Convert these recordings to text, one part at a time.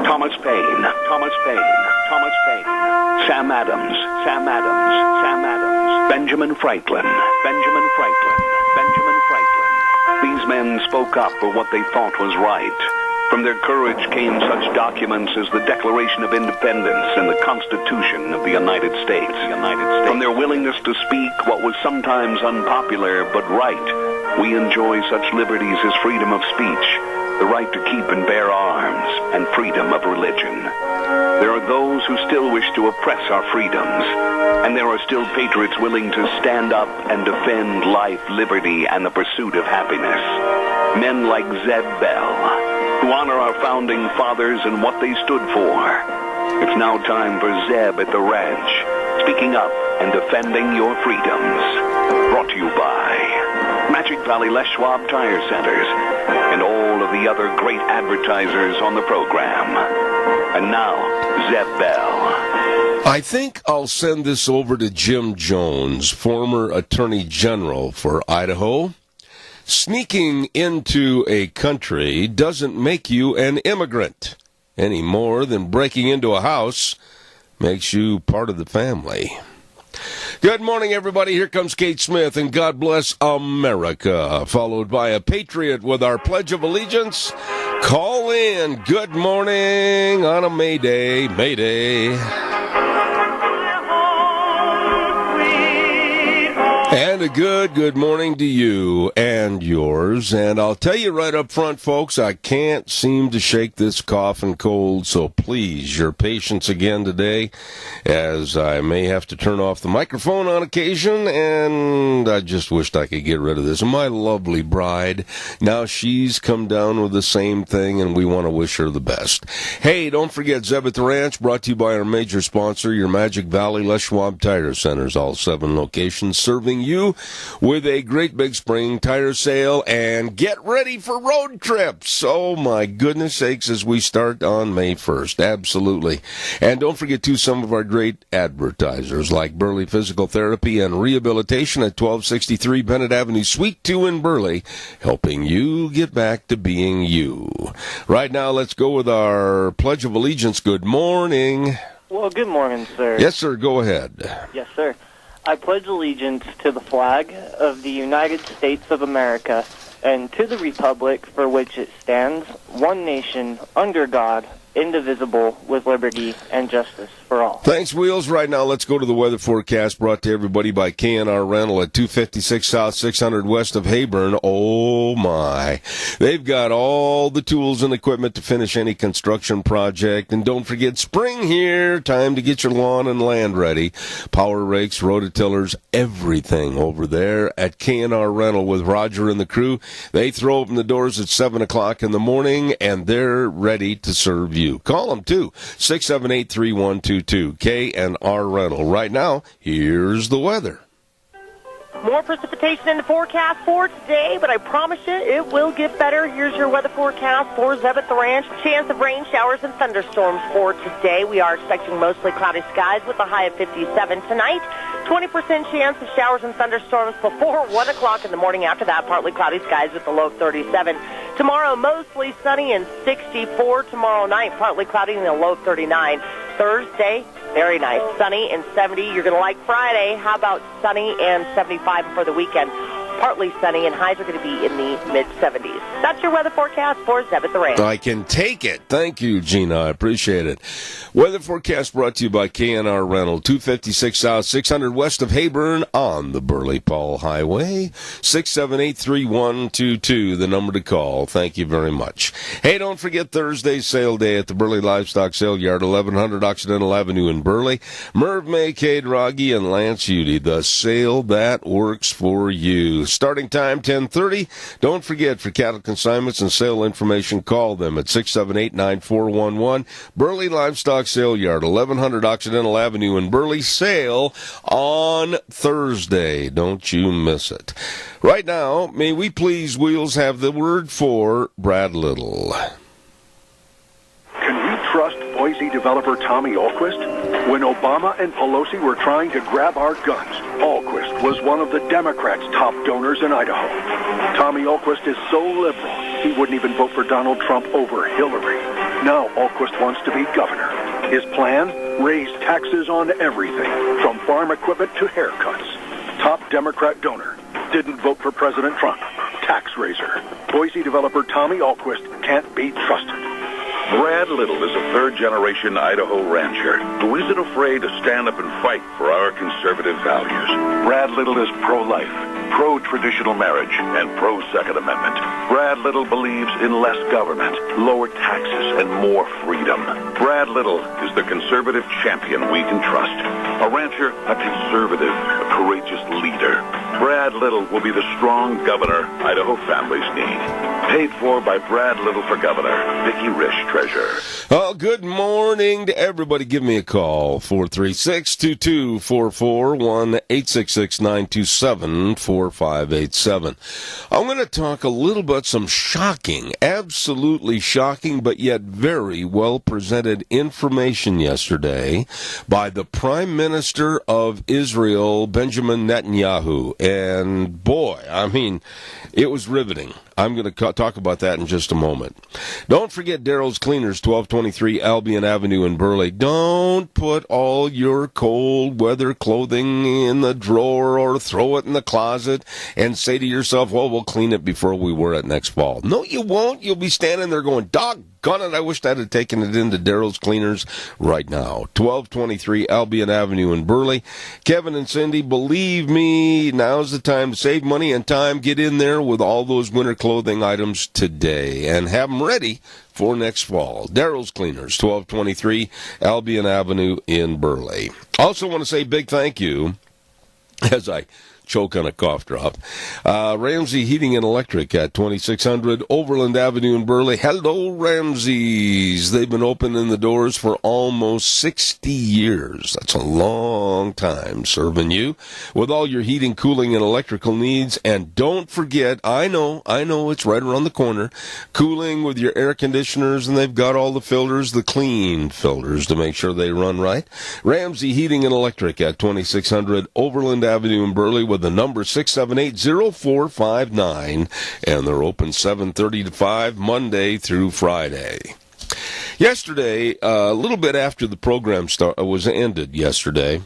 Thomas Paine, Thomas Paine, Thomas Paine, Sam Adams, Sam Adams, Sam Adams, Benjamin Franklin, Benjamin Franklin, Benjamin Franklin. These men spoke up for what they thought was right. From their courage came such documents as the Declaration of Independence and the Constitution of the United States. From their willingness to speak what was sometimes unpopular but right, we enjoy such liberties as freedom of speech, the right to keep and bear arms, and freedom of religion. There are those who still wish to oppress our freedoms, and there are still patriots willing to stand up and defend life, liberty, and the pursuit of happiness. Men like Zeb Bell, who honor our founding fathers and what they stood for. It's now time for Zeb at the ranch, speaking up and defending your freedoms. Brought to you by Magic Valley Les Schwab Tire Centers and all of the other great advertisers on the program. And now, Zeb Bell. I think I'll send this over to Jim Jones, former Attorney General for Idaho. Sneaking into a country doesn't make you an immigrant any more than breaking into a house makes you part of the family. Good morning, everybody. Here comes Kate Smith and God Bless America, followed by a patriot with our Pledge of Allegiance. Call in. Good morning on a May Day. May Day. And a good morning to you and yours. And I'll tell you right up front, folks, I can't seem to shake this cough and cold, so please, your patience again today, as I may have to turn off the microphone on occasion, and I just wished I could get rid of this. My lovely bride, now she's come down with the same thing, and we want to wish her the best. Hey, don't forget Zeb at the Ranch, brought to you by our major sponsor, your Magic Valley Les Schwab Tire Centers, all 7 locations, serving you with a great big spring tire sale, and get ready for road trips. Oh my goodness sakes, as we start on May 1st. Absolutely. And don't forget too some of our great advertisers like Burley Physical Therapy and Rehabilitation at 1263 Bennett Avenue, Suite 2 in Burley, helping you get back to being you. Right now, let's go with our Pledge of Allegiance. Good morning. Well, good morning, sir. Yes, sir. Go ahead. Yes, sir. I pledge allegiance to the flag of the United States of America and to the republic for which it stands, one nation, under God, indivisible, with liberty and justice for all. Thanks, Wheels. Right now, let's go to the weather forecast brought to everybody by K&R Rental at 256 South, 600 west of Hayburn. Oh, my. They've got all the tools and equipment to finish any construction project. And don't forget, spring here, time to get your lawn and land ready. Power rakes, rototillers, everything over there at K&R Rental with Roger and the crew. They throw open the doors at 7 o'clock in the morning, and they're ready to serve you. Call them, too, 678-3122, K&R Rental. Right now, here's the weather. More precipitation in the forecast for today, but I promise you it will get better. Here's your weather forecast for Zeb at the Ranch. Chance of rain, showers, and thunderstorms for today. We are expecting mostly cloudy skies with a high of 57 tonight. 20% chance of showers and thunderstorms before 1 o'clock in the morning. After that, partly cloudy skies with a low of 37. Tomorrow, mostly sunny and 64. Tomorrow night, partly cloudy and a low of 39. Thursday, very nice, sunny and 70. You're going to like Friday. How about sunny and 75 for the weekend? Partly sunny, and highs are going to be in the mid-70s. That's your weather forecast for Zeb at the Ranch. I can take it. Thank you, Gina. I appreciate it. Weather forecast brought to you by K&R Rental, 256 South, 600 west of Hayburn on the Burley-Paul Highway. 678-3122, the number to call. Thank you very much. Hey, don't forget Thursday's sale day at the Burley Livestock Sale Yard, 1100 Occidental Avenue in Burley. Merv May, Cade Rogge, and Lance Udy, the sale that works for you. Starting time, 10:30. Don't forget, for cattle consignments and sale information, call them at 678-9411. Burley Livestock Sale Yard, 1100 Occidental Avenue in Burley. Sale on Thursday. Don't you miss it. Right now, may we please, Wheels, have the word for Brad Little. Can we trust Boise developer Tommy Ahlquist? When Obama and Pelosi were trying to grab our guns, Ahlquist was one of the Democrats' top donors in Idaho. Tommy Ahlquist is so liberal, He wouldn't even vote for Donald Trump over Hillary. Now Alquist wants to be governor. His plan? Raise taxes on everything, from farm equipment to haircuts. Top Democrat donor. Didn't vote for President Trump. Tax raiser. Boise developer Tommy Alquist can't be trusted. Brad Little is a third-generation Idaho rancher who isn't afraid to stand up and fight for our conservative values. Brad Little is pro-life, pro-traditional marriage, and pro-Second Amendment. Brad Little believes in less government, lower taxes, and more freedom. Brad Little is the conservative champion we can trust. A rancher, a conservative, a courageous leader. Brad Little will be the strong governor Idaho families need. Paid for by Brad Little for Governor, Vicki Risch, Treasurer. Well, good morning to everybody. Give me a call, 436-2244, 1-866-927-4587. I'm going to talk a little about some shocking, absolutely shocking, but yet very well-presented information yesterday by the Prime Minister of Israel, Benjamin Netanyahu. And boy, I mean, it was riveting. I'm going to talk about that in just a moment. Don't forget Daryl's Cleaners, 1223 Albion Avenue in Burley. Don't put all your cold weather clothing in the drawer or throw it in the closet and say to yourself, well, we'll clean it before we wear it next fall. No, you won't. You'll be standing there going, doggone it, I wish I'd have taken it into Daryl's Cleaners right now. 1223 Albion Avenue in Burley. Kevin and Cindy, believe me, now's the time to save money and time. Get in there with all those winter clothing items today and have them ready for next fall. Daryl's Cleaners, 1223 Albion Avenue in Burley. Also want to say big thank you, as I choke on a cough drop. Ramsey Heating and Electric at 2600 Overland Avenue in Burley. Hello, Ramsey's. They've been opening the doors for almost 60 years. That's a long time serving you with all your heating, cooling, and electrical needs. And don't forget, I know, it's right around the corner, cooling with your air conditioners, and they've got all the filters, the clean filters, to make sure they run right. Ramsey Heating and Electric at 2600 Overland Avenue in Burley with the number 678-0459, and they're open 7:30 to 5 Monday through Friday. Yesterday, a little bit after the program was ended yesterday,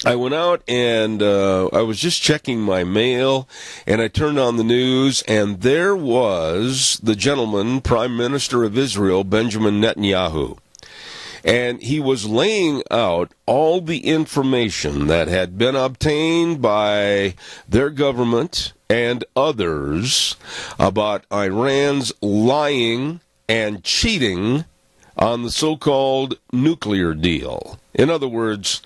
I went out and I was just checking my mail, and I turned on the news, and there was the gentleman, Prime Minister of Israel, Benjamin Netanyahu. And he was laying out all the information that had been obtained by their government and others about Iran's lying and cheating on the so-called nuclear deal. In other words,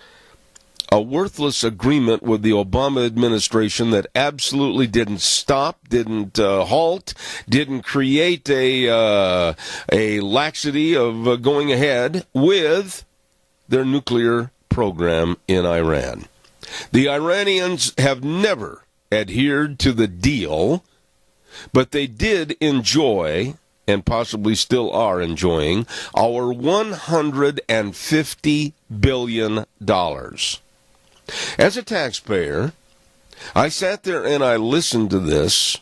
a worthless agreement with the Obama administration that absolutely didn't stop, didn't halt, didn't create a laxity of going ahead with their nuclear program in Iran. The Iranians have never adhered to the deal, but they did enjoy, and possibly still are enjoying, our $150 billion. As a taxpayer, I sat there and I listened to this,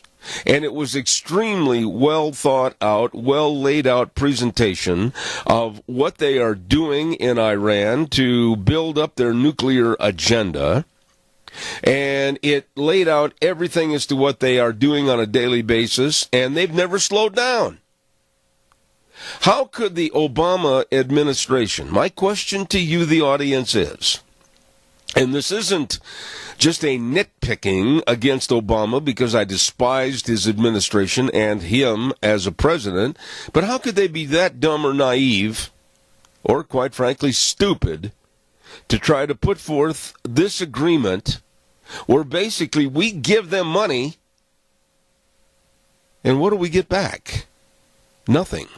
and it was extremely well thought out, well laid out presentation of what they are doing in Iran to build up their nuclear agenda. And it laid out everything as to what they are doing on a daily basis, and they've never slowed down. How could the Obama administration, my question to you, the audience, is, and this isn't just a nitpicking against Obama because I despised his administration and him as a president, but how could they be that dumb or naive, or quite frankly stupid, to try to put forth this agreement where basically we give them money, and what do we get back? Nothing.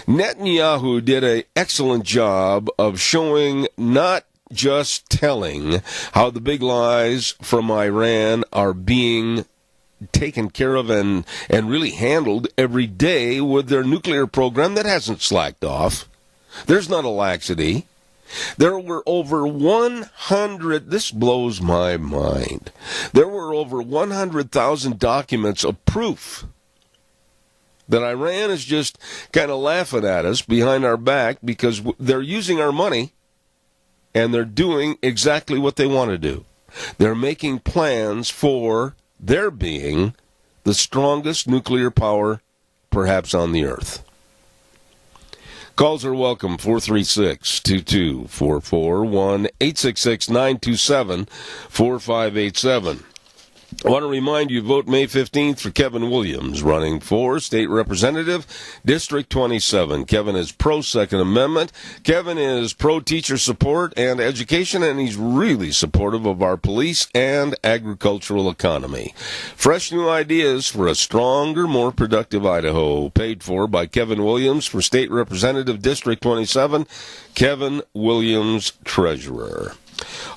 Netanyahu did an excellent job of showing, not just telling, how the big lies from Iran are being taken care of and really handled every day with their nuclear program that hasn't slacked off. There's not a laxity. There were over 100, this blows my mind, there were over 100,000 documents of proof that Iran is just kind of laughing at us behind our back because they're using our money and they're doing exactly what they want to do. They're making plans for their being the strongest nuclear power perhaps on the earth. Calls are welcome, 436-2244, 1-866-927-4587. I want to remind you, vote May 15th for Kevin Williams, running for State Representative, District 27. Kevin is pro-Second Amendment. Kevin is pro-teacher support and education, and he's really supportive of our police and agricultural economy. Fresh new ideas for a stronger, more productive Idaho. Paid for by Kevin Williams for State Representative, District 27. Kevin Williams, Treasurer.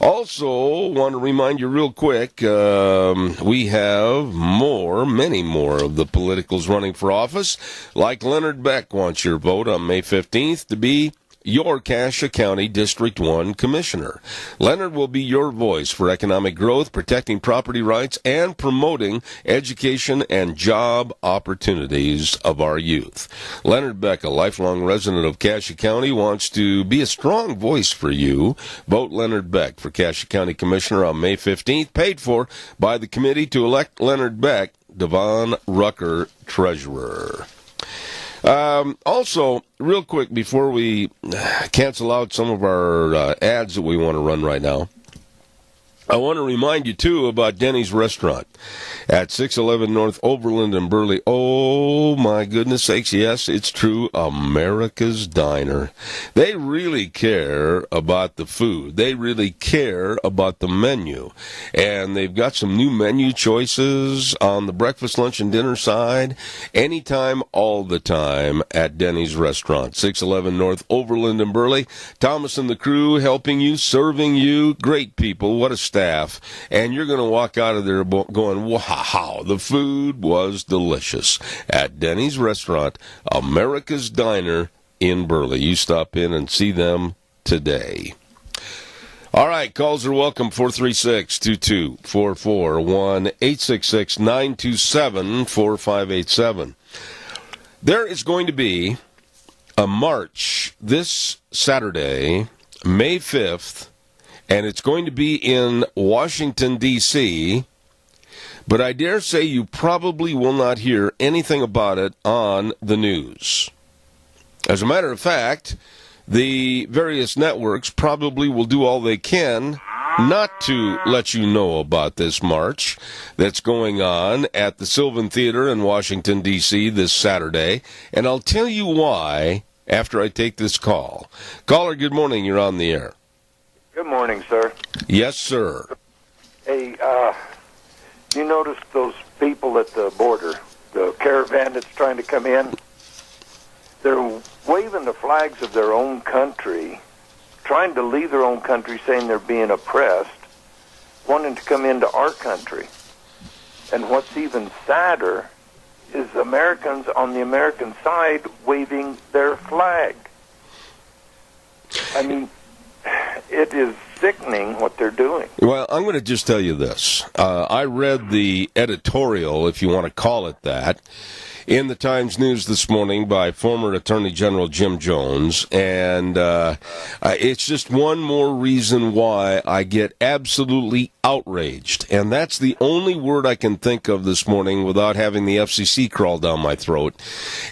Also, want to remind you real quick, we have many more of the politicals running for office. Like Leonard Beck wants your vote on May 15th to be your Cassia County District 1 Commissioner. Leonard will be your voice for economic growth, protecting property rights, and promoting education and job opportunities of our youth. Leonard Beck, a lifelong resident of Cassia County, wants to be a strong voice for you. Vote Leonard Beck for Cassia County Commissioner on May 15th, paid for by the committee to elect Leonard Beck, Devon Rucker, Treasurer. Also, real quick, before we cancel out some of our ads that we want to run right now, I want to remind you, too, about Denny's Restaurant at 611 North Overland in Burley. Oh, my goodness sakes, yes, it's true, America's Diner. They really care about the food. They really care about the menu. And they've got some new menu choices on the breakfast, lunch, and dinner side. Anytime, all the time at Denny's Restaurant, 611 North Overland in Burley. Thomas and the crew helping you, serving you. Great people. What a staff. And you're going to walk out of there going, wow, the food was delicious at Denny's Restaurant, America's Diner in Burley. You stop in and see them today. All right, calls are welcome, 436-2244, 1-866-927-4587. There is going to be a march this Saturday, May 5th, and it's going to be in Washington, D.C., but I dare say you probably will not hear anything about it on the news. As a matter of fact, the various networks probably will do all they can not to let you know about this march that's going on at the Sylvan Theater in Washington, D.C. this Saturday, and I'll tell you why after I take this call. Caller, good morning. You're on the air. Good morning, sir. Yes, sir. Hey, you notice those people at the border, the caravan that's trying to come in? They're waving the flags of their own country, trying to leave their own country, saying they're being oppressed, wanting to come into our country. And what's even sadder is Americans on the American side waving their flag. I mean, it is sickening what they're doing. Well, I'm going to just tell you this. I read the editorial, if you want to call it that, in the Times News this morning by former Attorney General Jim Jones, and it's just one more reason why I get absolutely outraged, and that's the only word I can think of this morning without having the FCC crawl down my throat,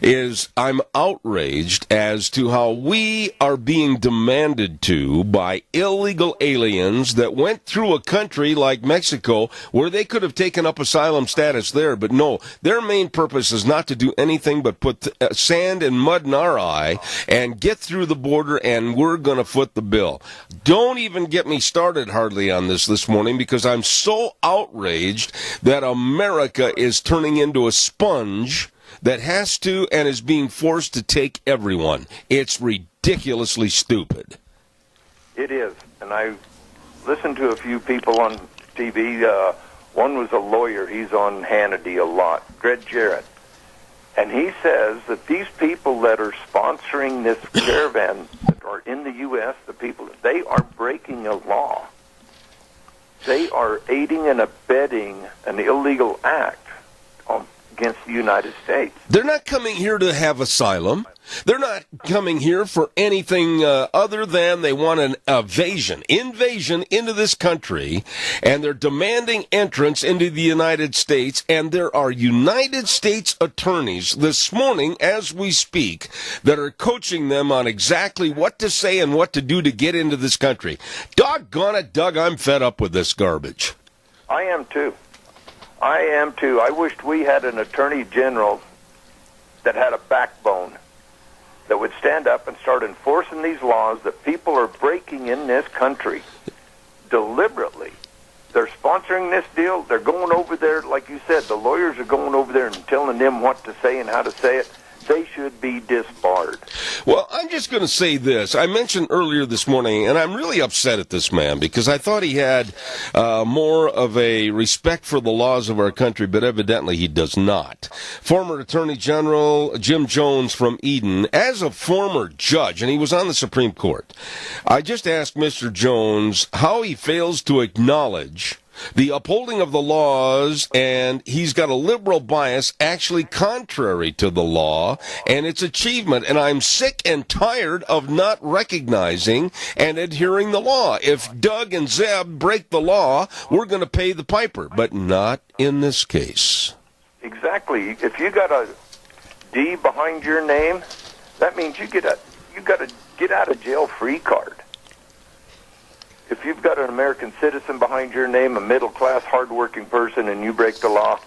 is I'm outraged as to how we are being demanded to by illegal aliens that went through a country like Mexico where they could have taken up asylum status there, but no, their main purpose is not to do anything but put sand and mud in our eye and get through the border, and we're going to foot the bill. Don't even get me started hardly on this morning, because I'm so outraged that America is turning into a sponge that has to and is being forced to take everyone. It's ridiculously stupid. It is. And I listened to a few people on TV. One was a lawyer. He's on Hannity a lot, Greg Jarrett. And he says that these people that are sponsoring this caravan that are in the U.S., the people, they are breaking a law. They are aiding and abetting an illegal act against the United States. They're not coming here to have asylum. They're not coming here for anything other than they want an invasion into this country, and they're demanding entrance into the United States, and there are United States attorneys this morning, as we speak, that are coaching them on exactly what to say and what to do to get into this country. Doggone it, Doug, I'm fed up with this garbage. I am too. I wished we had an attorney general that had a backbone, that would stand up and start enforcing these laws that people are breaking in this country deliberately. They're sponsoring this deal. They're going over there, like you said, the lawyers are going over there and telling them what to say and how to say it. They should be disbarred. Well, I'm just going to say this. I mentioned earlier this morning, and I'm really upset at this man because I thought he had more of a respect for the laws of our country, but evidently he does not. Former Attorney General Jim Jones from Eden, as a former judge, and he was on the Supreme Court, I just asked Mr. Jones how he fails to acknowledge the upholding of the laws, and he's got a liberal bias actually contrary to the law and its achievement. And I'm sick and tired of not recognizing and adhering the law. If Doug and Zeb break the law, we're going to pay the piper, but not in this case. Exactly. If you got a D behind your name, that means you got a get out of jail free card. If you've got an American citizen behind your name, a middle-class, hard-working person, and you break the law,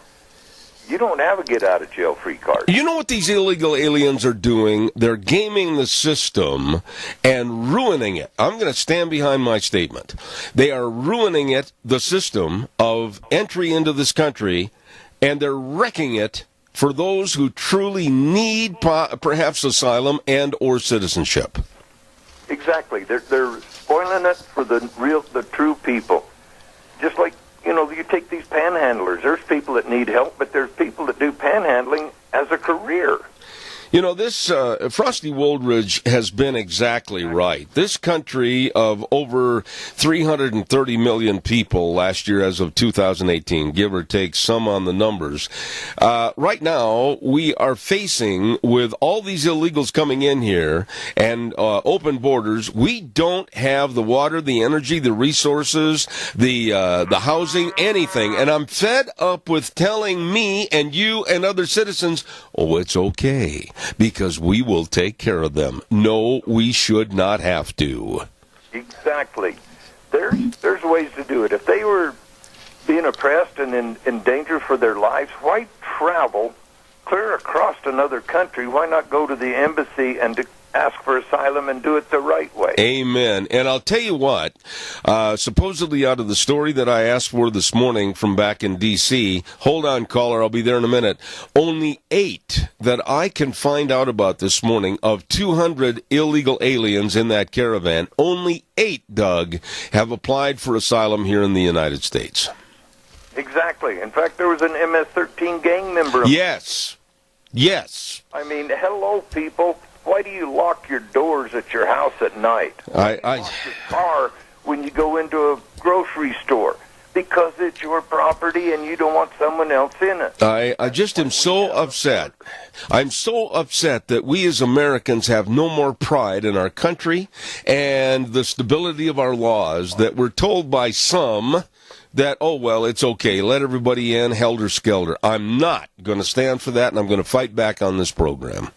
you don't have a get-out-of-jail-free card. You know what these illegal aliens are doing? They're gaming the system and ruining it. I'm going to stand behind my statement. They are ruining it, the system of entry into this country, and they're wrecking it for those who truly need perhaps asylum and or citizenship. Exactly. They're spoiling it for the true people. Just like, you take these panhandlers. There's people that need help, but there's people that do panhandling as a career. This Frosty Woldridge has been exactly right. This country of over 330 million people last year as of 2018, give or take some on the numbers, right now we are facing, with all these illegals coming in here and open borders, we don't have the water, the energy, the resources, the housing, anything. And I'm fed up with telling me and you and other citizens, oh, it's okay, because we will take care of them. No, we should not have to. Exactly. There's ways to do it. If they were being oppressed and in danger for their lives, why travel clear across another country? Why not go to the embassy and ask for asylum and do it the right way? Amen. And I'll tell you what, supposedly out of the story that I asked for this morning from back in D.C., hold on, caller, I'll be there in a minute, only 8 that I can find out about this morning of 200 illegal aliens in that caravan, only 8, Doug, have applied for asylum here in the United States. Exactly. In fact, there was an MS-13 gang member. Yes. I mean, hello, people. Why do you lock your doors at your house at night? Lock your car when you go into a grocery store? Because it's your property and you don't want someone else in it. I just am so upset. I'm so upset that we as Americans have no more pride in our country and the stability of our laws, that we're told by some that, oh, well, it's okay, let everybody in, helter-skelter. I'm not going to stand for that, and I'm going to fight back on this program.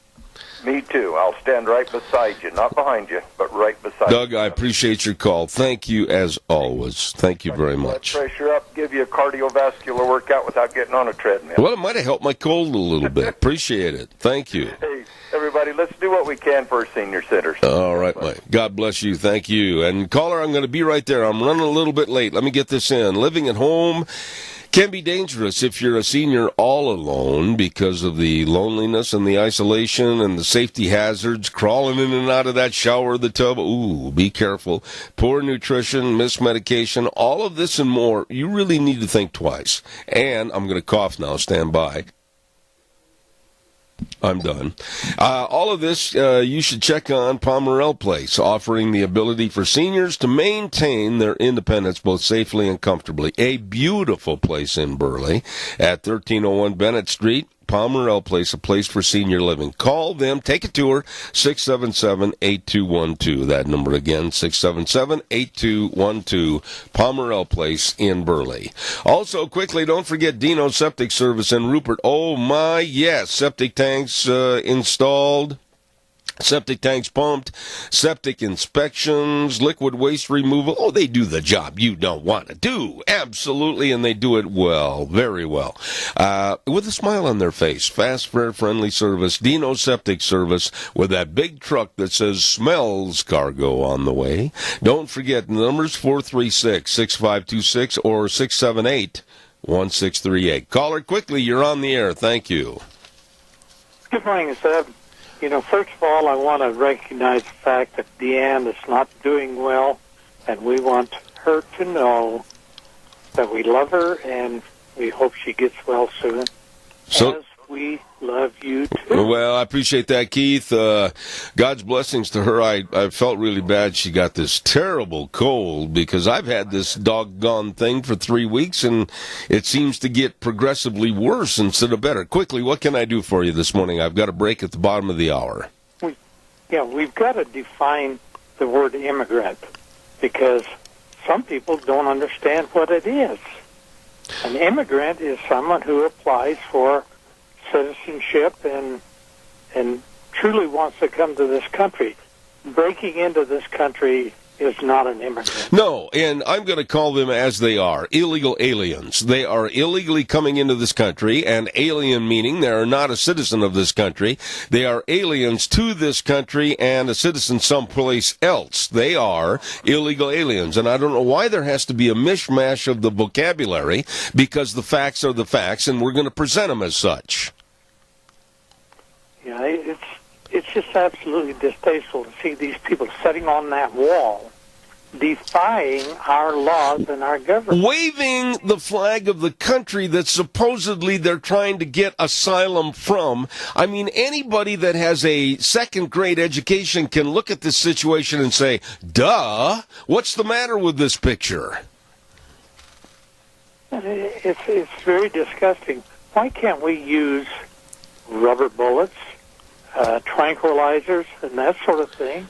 Me too. I'll stand right beside you. Not behind you, but right beside you. Doug, I appreciate your call. Thank you, as always. Thank you very much. Blood pressure up, give you a cardiovascular workout without getting on a treadmill. Well, it might have helped my cold a little bit. Appreciate it. Thank you. Hey, everybody, let's do what we can for our senior centers. All right, Mike. God bless you. Thank you. And caller, I'm going to be right there. I'm running a little bit late. Let me get this in. Living at home can be dangerous if you're a senior all alone because of the loneliness and the isolation and the safety hazards, crawling in and out of that shower or the tub. Ooh, be careful. Poor nutrition, missed medication, all of this and more. You really need to think twice. And I'm going to cough now. Stand by. I'm done. All of this, you should check on Pomerell Place, offering the ability for seniors to maintain their independence both safely and comfortably. A beautiful place in Burley at 1301 Bennett Street. Pomerell Place, a place for senior living. Call them, take a tour, 677-8212. That number again, 677-8212, Pomerell Place in Burley. Also, quickly, don't forget Dino Septic Service in Rupert. Oh, my, yes, septic tanks installed. Septic tanks pumped, septic inspections, liquid waste removal. Oh, they do the job you don't want to do. Absolutely, and they do it well, very well. With a smile on their face. Fast, fair, friendly service. Dino Septic Service with that big truck that says smells cargo on the way. Don't forget, the number's 436-6526 or 678-1638. Caller, quickly, you're on the air. Thank you. Good morning, Seb. You know, first of all, I want to recognize the fact that Deanne is not doing well, and we want her to know that we love her and we hope she gets well soon. As we love you too. Well, I appreciate that, Keith. God's blessings to her. I felt really bad she got this terrible cold because I've had this doggone thing for 3 weeks and it seems to get progressively worse instead of better. Quickly, what can I do for you this morning? I've got a break at the bottom of the hour. We've got to define the word immigrant because some people don't understand what it is. An immigrant is someone who applies for citizenship and truly wants to come to this country. Breaking into this country is not an immigrant. No, and I'm going to call them as they are, illegal aliens. They are illegally coming into this country, and alien meaning they are not a citizen of this country. They are aliens to this country and a citizen someplace else. They are illegal aliens, and I don't know why there has to be a mishmash of the vocabulary, because the facts are the facts, and we're going to present them as such. Yeah, it's just absolutely distasteful to see these people sitting on that wall, defying our laws and our government. Waving the flag of the country that supposedly they're trying to get asylum from. I mean, anybody that has a second-grade education can look at this situation and say, duh, what's the matter with this picture? It's very disgusting. Why can't we use rubber bullets, tranquilizers, and that sort of thing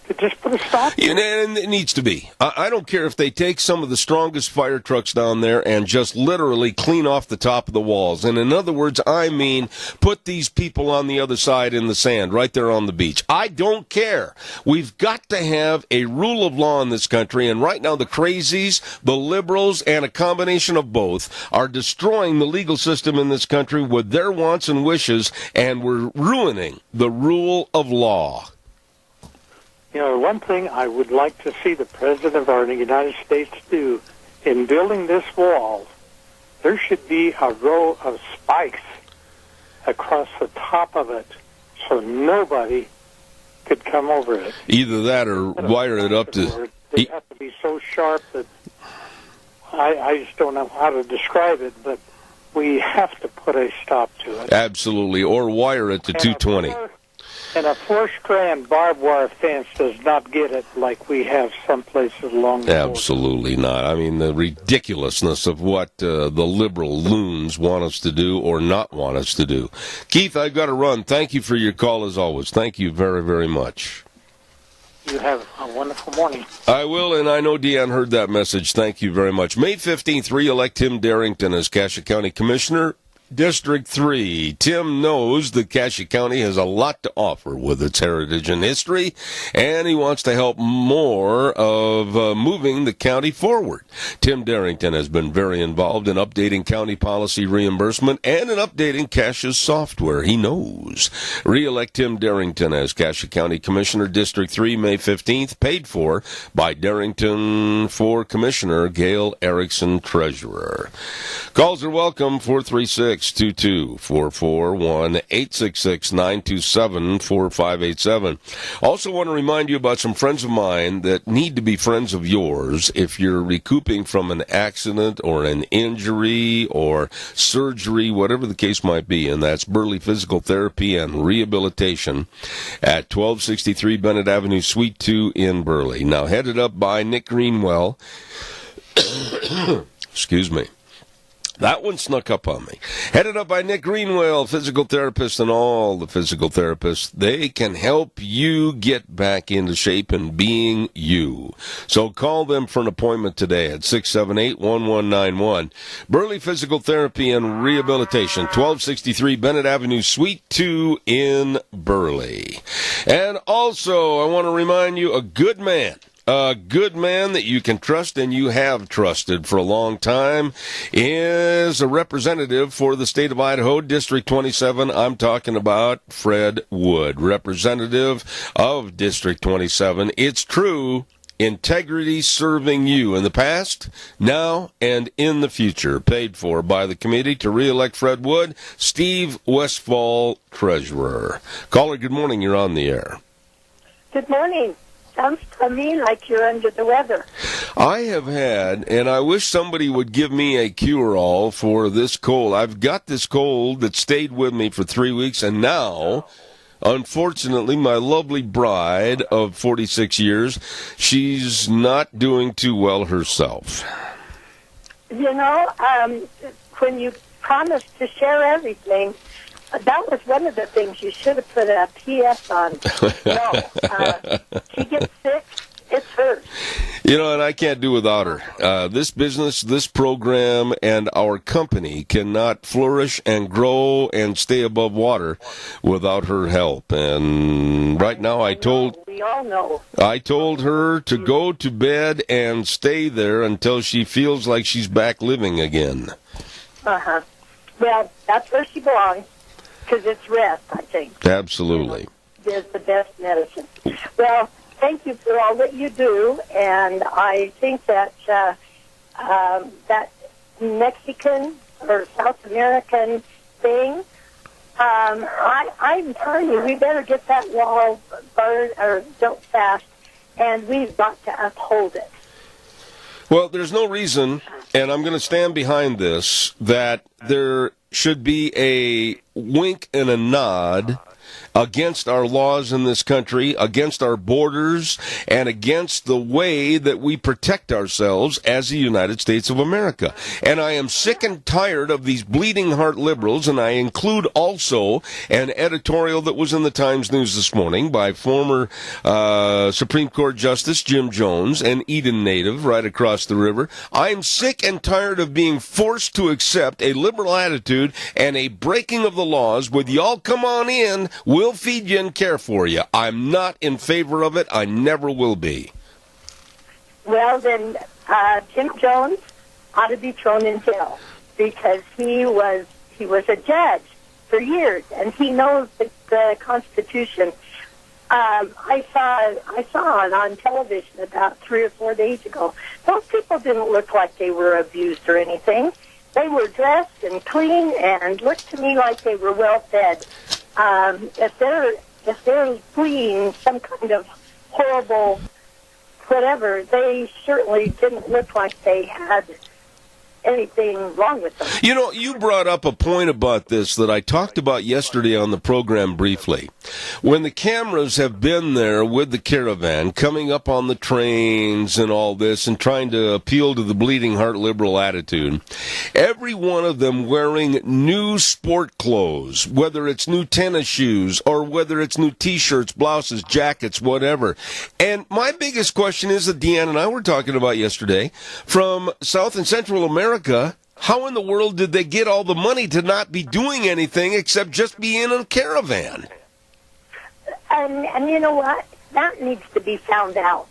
to just put a stop to it? And it needs to be. I don't care if they take some of the strongest fire trucks down there and just literally clean off the top of the walls. And in other words, I mean, put these people on the other side in the sand, right there on the beach. I don't care. We've got to have a rule of law in this country, and right now the crazies, the liberals, and a combination of both are destroying the legal system in this country with their wants and wishes, and we're ruining the rule of law. You know, one thing I would like to see the President of our United States do in building this wall, there should be a row of spikes across the top of it so nobody could come over it. Either that or wire it up to... They have to be so sharp that I just don't know how to describe it, but we have to put a stop to it. Absolutely, or wire it to 220. And a 4-strand barbed wire fence does not get it like we have some places along the border. Absolutely not. I mean, the ridiculousness of what the liberal loons want us to do or not want us to do. Keith, I've got to run. Thank you for your call as always. Thank you very, very much. You have a wonderful morning. I will, and I know Deanne heard that message. Thank you very much. May 15th, re-elect Tim Darrington as Cassia County Commissioner. District 3. Tim knows that Cassia County has a lot to offer with its heritage and history, and he wants to help more of moving the county forward. Tim Darrington has been very involved in updating county policy reimbursement and in updating Cassia's software. He knows. Re-elect Tim Darrington as Cassia County Commissioner, District 3, May 15th, paid for by Darrington for Commissioner, Gail Erickson, Treasurer. Calls are welcome, 436-2244, 1-866-927-4587. Also want to remind you about some friends of mine that need to be friends of yours if you're recouping from an accident or an injury or surgery, whatever the case might be, and that's Burley Physical Therapy and Rehabilitation at 1263 Bennett Avenue, Suite 2 in Burley. Now, headed up by Nick Greenwell. Excuse me. That one snuck up on me. Headed up by Nick Greenwell, physical therapist, and all the physical therapists. They can help you get back into shape and being you. So call them for an appointment today at 678-1191. Burley Physical Therapy and Rehabilitation, 1263 Bennett Avenue, Suite 2 in Burley. And also, I want to remind you, a good man that you can trust and you have trusted for a long time is a representative for the state of Idaho, District 27. I'm talking about Fred Wood, representative of District 27. It's true. Integrity serving you in the past, now, and in the future. Paid for by the committee to re-elect Fred Wood. Steve Westfall, treasurer. Caller, good morning. You're on the air. Good morning. Sounds to me like you're under the weather. I have had, and I wish somebody would give me a cure-all for this cold. I've got this cold that stayed with me for 3 weeks, and now, unfortunately, my lovely bride of 46 years, she's not doing too well herself. You know, when you promised to share everything, that was one of the things you should have put a P.S. on. No, she gets sick, it's hers. You know, and I can't do without her. This business, this program, and our company cannot flourish and grow and stay above water without her help. And right now we all know. I told her to go to bed and stay there until she feels like she's back living again. Uh-huh. Well, that's where she belongs. Because it's rest, I think. Absolutely. It's the best medicine. Well, thank you for all that you do, and I think that that Mexican or South American thing, I'm telling you, we better get that wall burned or built fast, and we've got to uphold it. Well, there's no reason, and I'm going to stand behind this, that there should be a wink and a nod against our laws in this country, against our borders, and against the way that we protect ourselves as the United States of America. And I am sick and tired of these bleeding heart liberals, and I include also an editorial that was in the Times News this morning by former Supreme Court Justice Jim Jones, an Eden native right across the river. I am sick and tired of being forced to accept a liberal attitude and a breaking of the laws with y'all come on in, we'll feed you and care for you. I'm not in favor of it. I never will be. Well, then Jim Jones ought to be thrown in jail because he was a judge for years and he knows the Constitution. I saw it on television about 3 or 4 days ago. Those people didn't look like they were abused or anything. They were dressed and clean and looked to me like they were well fed. If they're fleeing some kind of horrible whatever, they certainly didn't look like they had anything wrong with them. You know, you brought up a point about this that I talked about yesterday on the program briefly. When the cameras have been there with the caravan, coming up on the trains and all this and trying to appeal to the bleeding heart liberal attitude, every one of them wearing new sport clothes, whether it's new tennis shoes or whether it's new T-shirts, blouses, jackets, whatever. And my biggest question is that Deanna and I were talking about yesterday, from South and Central America, how in the world did they get all the money to not be doing anything except just be in a caravan? And you know what? That needs to be found out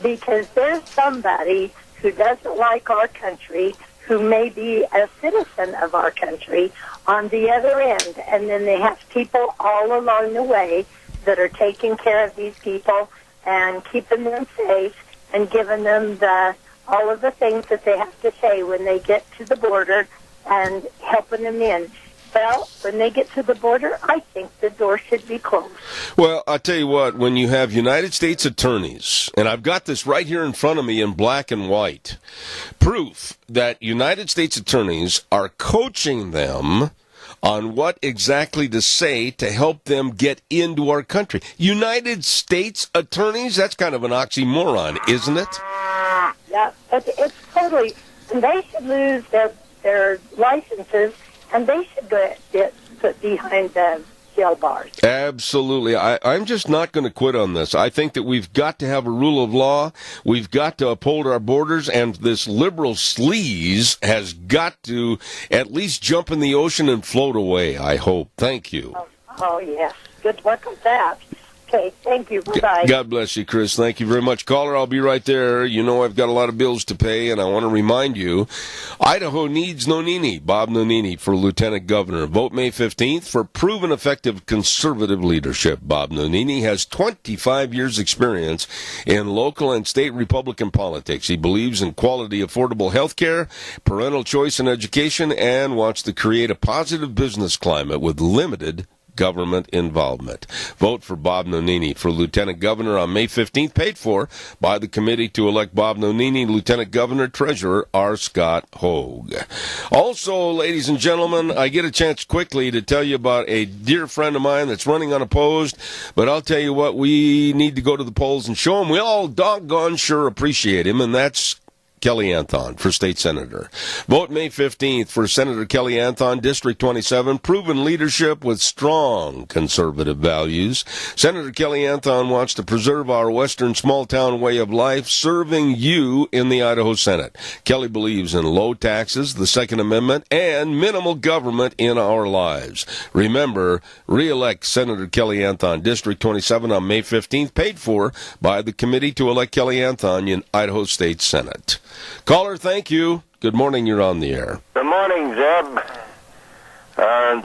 because there's somebody who doesn't like our country who may be a citizen of our country on the other end. And then they have people all along the way that are taking care of these people and keeping them safe and giving them all of the things that they have to say when they get to the border and helping them in. Well, when they get to the border, I think the door should be closed. Well, I'll tell you what, when you have United States attorneys, and I've got this right here in front of me in black and white, proof that United States attorneys are coaching them on what exactly to say to help them get into our country. United States attorneys? That's kind of an oxymoron, isn't it? Yeah, it's totally, and they should lose their licenses, and they should get put behind the jail bars. Absolutely. I'm just not going to quit on this. I think that we've got to have a rule of law. We've got to uphold our borders, and this liberal sleaze has got to at least jump in the ocean and float away, I hope. Thank you. Oh yes. Good luck with that. Okay, thank you. Bye-bye. God bless you, Chris. Thank you very much. Caller, I'll be right there. You know I've got a lot of bills to pay, and I want to remind you, Idaho needs Nonini, Bob Nonini, for Lieutenant Governor. Vote May 15th for proven effective conservative leadership. Bob Nonini has 25 years' experience in local and state Republican politics. He believes in quality, affordable health care, parental choice in education, and wants to create a positive business climate with limited government involvement. Vote for Bob Nonini for Lieutenant Governor on May 15th, paid for by the committee to elect Bob Nonini Lieutenant Governor. Treasurer R. Scott Hogue. Also, ladies and gentlemen, I get a chance quickly to tell you about a dear friend of mine that's running unopposed, but I'll tell you what, we need to go to the polls and show him we all doggone sure appreciate him, and that's Kelly Anthon for state senator. Vote May 15th for Senator Kelly Anthon, District 27, proven leadership with strong conservative values. Senator Kelly Anthon wants to preserve our Western small-town way of life, serving you in the Idaho Senate. Kelly believes in low taxes, the Second Amendment, and minimal government in our lives. Remember, re-elect Senator Kelly Anthon, District 27 on May 15th, paid for by the committee to elect Kelly Anthon in Idaho State Senate. Caller, thank you. Good morning. You're on the air. Good morning, Zeb.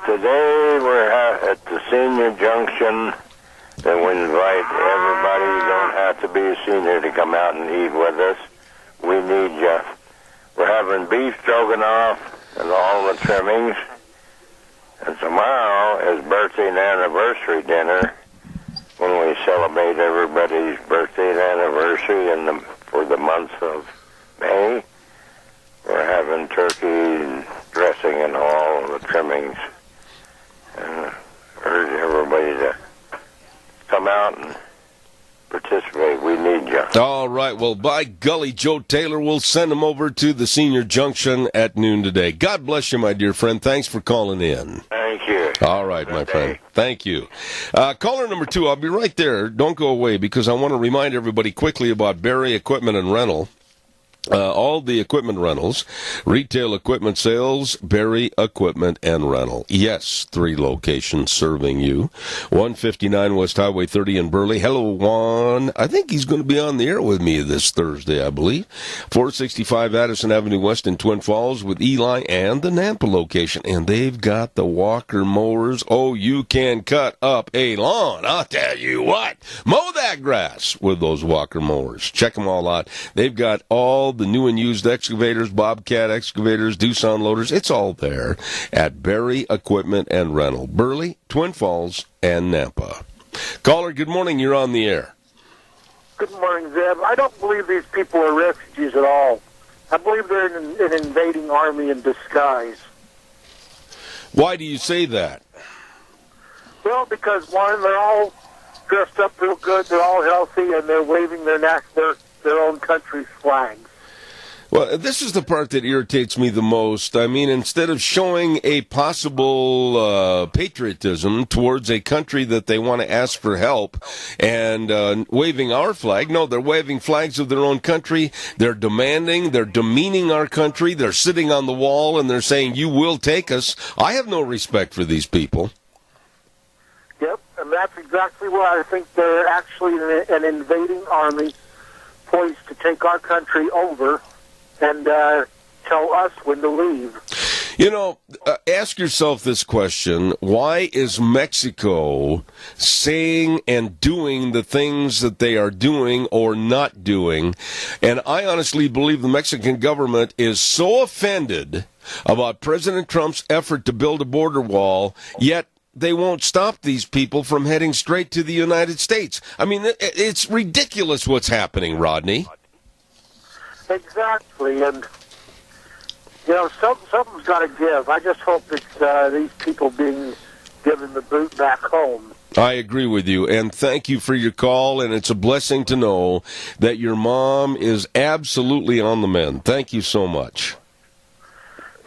Today we're at the senior junction, and we invite everybody. You don't have to be a senior to come out and eat with us. We need you. We're having beef stroganoff and all the trimmings. And tomorrow is birthday and anniversary dinner when we celebrate everybody's birthday and anniversary for the month of May. We're having turkey dressing and all the trimmings. And urge everybody to come out and participate. We need you. All right. Well, by golly, Joe Taylor will send him over to the senior junction at noon today. God bless you, my dear friend. Thanks for calling in. Thank you. All right, my friend. Thank you. Caller number 2, I'll be right there. Don't go away, because I want to remind everybody quickly about Barry Equipment and Rental. All the equipment rentals, retail equipment sales, Barry Equipment and Rental. Yes, 3 locations serving you. 159 West Highway 30 in Burley. Hello, Juan. I think he's going to be on the air with me this Thursday, I believe. 465 Addison Avenue West in Twin Falls with Eli and the Nampa location. And they've got the Walker mowers. Oh, you can cut up a lawn. I'll tell you what. Mow that grass with those Walker mowers. Check them all out. They've got all the new and used excavators, Bobcat excavators, Doosan loaders. It's all there at Barry Equipment and Rental. Burley, Twin Falls, and Nampa. Caller, good morning. You're on the air. Good morning, Zeb. I don't believe these people are refugees at all. I believe they're an invading army in disguise. Why do you say that? Well, because one, they're all dressed up real good, they're all healthy, and they're waving their own country's flags. Well, this is the part that irritates me the most. I mean, instead of showing a possible patriotism towards a country that they want to ask for help and waving our flag, no, they're waving flags of their own country. They're demanding, they're demeaning our country. They're sitting on the wall and they're saying, you will take us. I have no respect for these people. Yep, and that's exactly why I think they're actually an invading army poised to take our country over and tell us when to leave. You know, ask yourself this question. Why is Mexico saying and doing the things that they are doing or not doing? And I honestly believe the Mexican government is so offended about President Trump's effort to build a border wall, yet they won't stop these people from heading straight to the United States. I mean, it's ridiculous what's happening, Rodney. Exactly, and something's got to give. I just hope that these people being given the boot back home. I agree with you, and thank you for your call, and it's a blessing to know that your mom is absolutely on the mend. Thank you so much.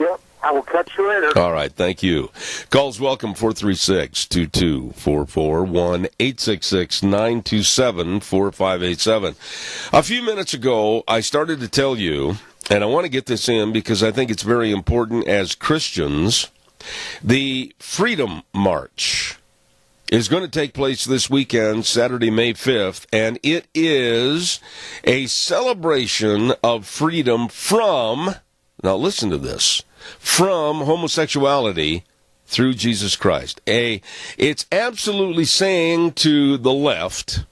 Yep, I will catch you later. All right, thank you. Calls welcome, 436-2244, 1-866-927-4587. A few minutes ago, I started to tell you, and I want to get this in because I think it's very important as Christians, the Freedom March is going to take place this weekend, Saturday, May 5th, and it is a celebration of freedom from, now listen to this, from homosexuality through Jesus Christ. It's absolutely saying to the left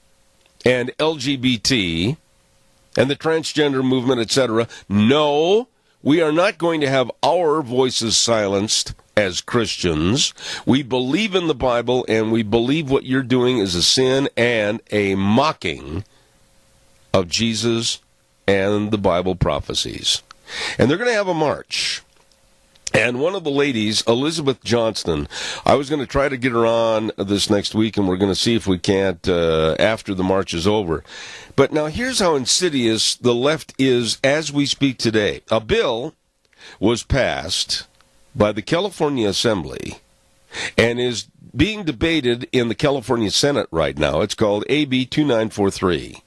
and LGBT and the transgender movement, etc., no, we are not going to have our voices silenced as Christians. We believe in the Bible, and we believe what you're doing is a sin and a mocking of Jesus and the Bible prophecies. And they're going to have a march. And one of the ladies, Elizabeth Johnston, I was going to try to get her on this next week, and we're going to see if we can't after the march is over. But now here's how insidious the left is as we speak today. A bill was passed by the California Assembly and is being debated in the California Senate right now. It's called AB 2943.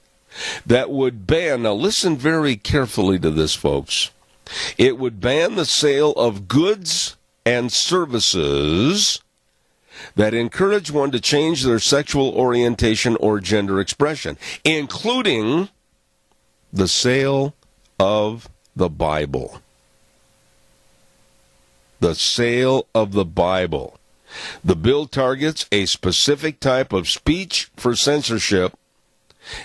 That would ban, now listen very carefully to this, folks. It would ban the sale of goods and services that encourage one to change their sexual orientation or gender expression, including the sale of the Bible. The sale of the Bible. The bill targets a specific type of speech for censorship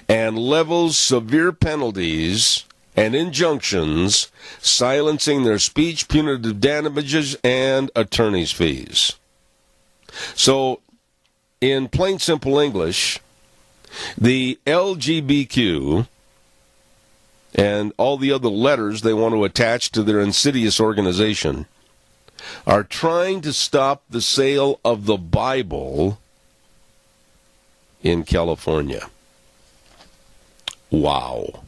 and levels severe penalties and injunctions, silencing their speech, punitive damages, and attorney's fees. So, in plain simple English, the LGBTQ and all the other letters they want to attach to their insidious organization are trying to stop the sale of the Bible in California. Wow.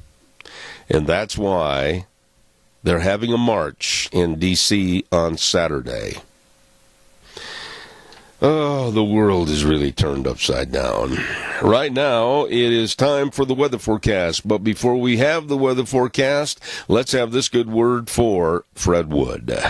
And that's why they're having a march in D.C. on Saturday. Oh, the world is really turned upside down. Right now, it is time for the weather forecast. But before we have the weather forecast, let's have this good word for Fred Wood.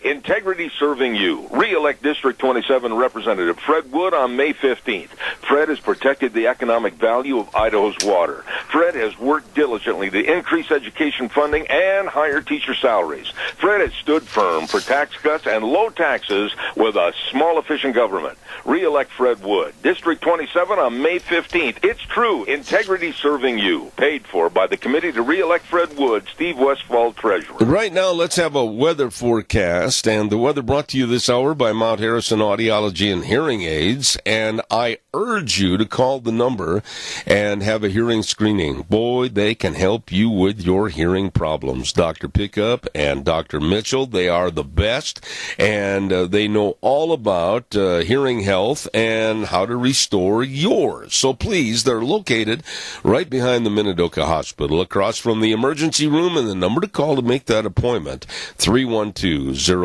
Integrity serving you. Re-elect District 27 Representative Fred Wood on May 15th. Fred has protected the economic value of Idaho's water. Fred has worked diligently to increase education funding and higher teacher salaries. Fred has stood firm for tax cuts and low taxes with a small, efficient government. Re-elect Fred Wood. District 27 on May 15th. It's true. Integrity serving you. Paid for by the Committee to Re-elect Fred Wood, Steve Westfall, Treasurer. Right now, let's have a weather forecast. And the weather brought to you this hour by Mount Harrison Audiology and Hearing Aids. And I urge you to call the number and have a hearing screening. Boy, they can help you with your hearing problems. Dr. Pickup and Dr. Mitchell, they are the best. And they know all about hearing health and how to restore yours. So please, they're located right behind the Minidoka Hospital, across from the emergency room. And the number to call to make that appointment, 312-0957.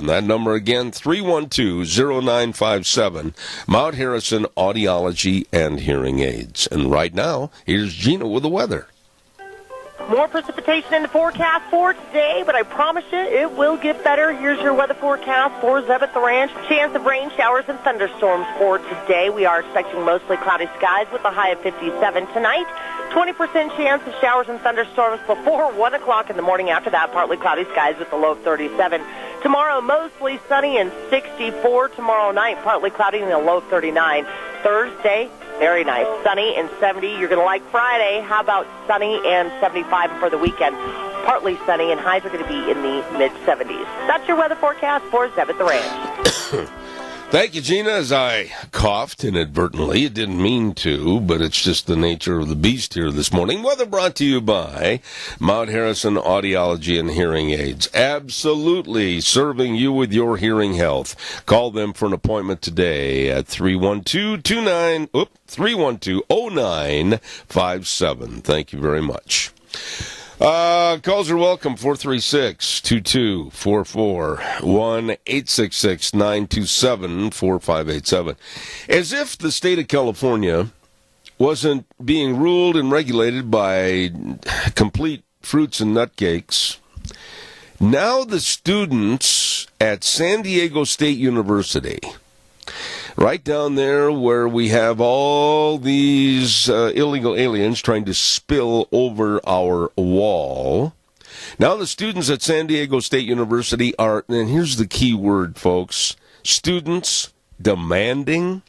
That number again, 312-0957. Mount Harrison Audiology and Hearing Aids. And right now, here's Gina with the weather. More precipitation in the forecast for today, but I promise you it will get better. Here's your weather forecast for Zebeth Ranch. Chance of rain, showers, and thunderstorms for today. We are expecting mostly cloudy skies with a high of 57 tonight. 20% chance of showers and thunderstorms before 1 o'clock in the morning. After that, partly cloudy skies with a low of 37. Tomorrow, mostly sunny and 64. Tomorrow night, partly cloudy and a low of 39. Thursday, very nice. Sunny and 70. You're going to like Friday. How about sunny and 75 for the weekend? Partly sunny, and highs are going to be in the mid-70s. That's your weather forecast for Zebeth Ranch. Thank you, Gina. As I coughed inadvertently, it didn't mean to, but it's just the nature of the beast here this morning. Weather brought to you by Mount Harrison Audiology and Hearing Aids. Absolutely serving you with your hearing health. Call them for an appointment today at 312-0957. Thank you very much. Calls are welcome, 436-2244, 1-866-927-4587. As if the state of California wasn't being ruled and regulated by complete fruits and nutcakes, now the students at San Diego State University, right down there where we have all these illegal aliens trying to spill over our wall. Now the students at San Diego State University are, and here's the key word, folks, students demanding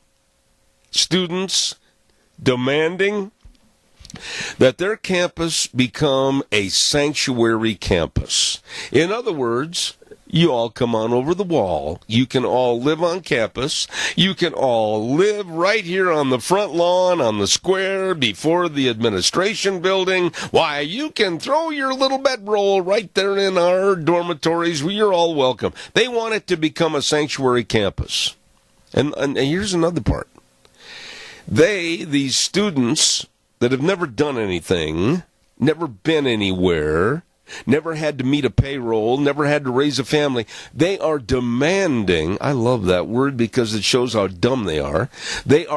that their campus become a sanctuary campus. In other words, you all come on over the wall. You can all live on campus. You can all live right here on the front lawn, on the square, before the administration building. Why, you can throw your little bedroll right there in our dormitories. You're all welcome. They want it to become a sanctuary campus. And here's another part. These students that have never done anything, never been anywhere, never had to meet a payroll, never had to raise a family, they are demanding, I love that word because it shows how dumb they are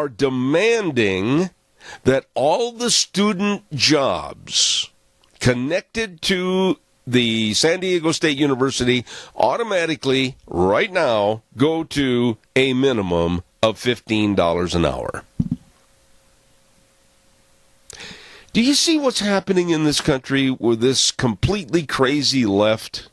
demanding that all the student jobs connected to the San Diego State University automatically, right now, go to a minimum of $15 an hour. Do you see what's happening in this country with this completely crazy left?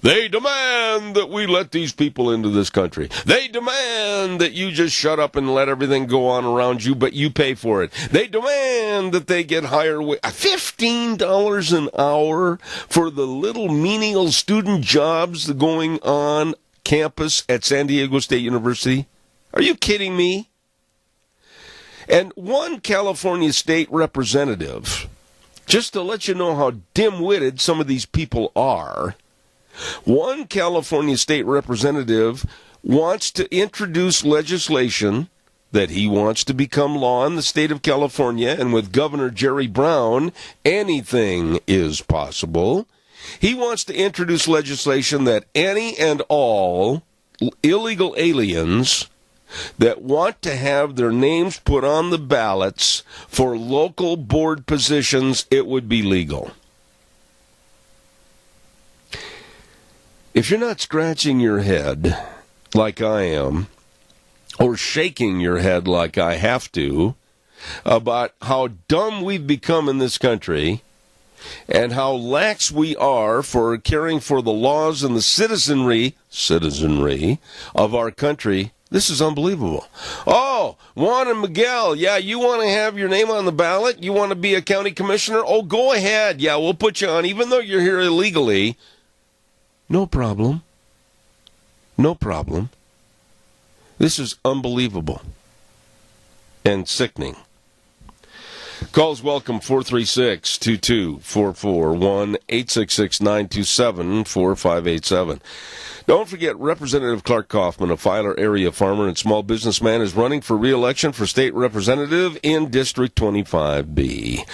They demand that we let these people into this country. They demand that you just shut up and let everything go on around you, but you pay for it. They demand that they get higher $15 an hour for the little menial student jobs going on campus at San Diego State University. Are you kidding me? And one California state representative, just to let you know how dim-witted some of these people are, one California state representative wants to introduce legislation that he wants to become law in the state of California, and with Governor Jerry Brown, anything is possible. He wants to introduce legislation that any and all illegal aliens that want to have their names put on the ballots for local board positions, it would be legal. If you're not scratching your head like I am, or shaking your head like I have to, about how dumb we've become in this country, and how lax we are for caring for the laws and the citizenry of our country, this is unbelievable. Oh, Juan and Miguel, yeah, you want to have your name on the ballot? You want to be a county commissioner? Oh, go ahead. Yeah, we'll put you on, even though you're here illegally. No problem. No problem. This is unbelievable and sickening. Calls welcome, 436-2244, 1-866-927-4587. Don't forget, Representative Clark Kaufman, a Filer area farmer and small businessman, is running for re-election for state representative in District 25B.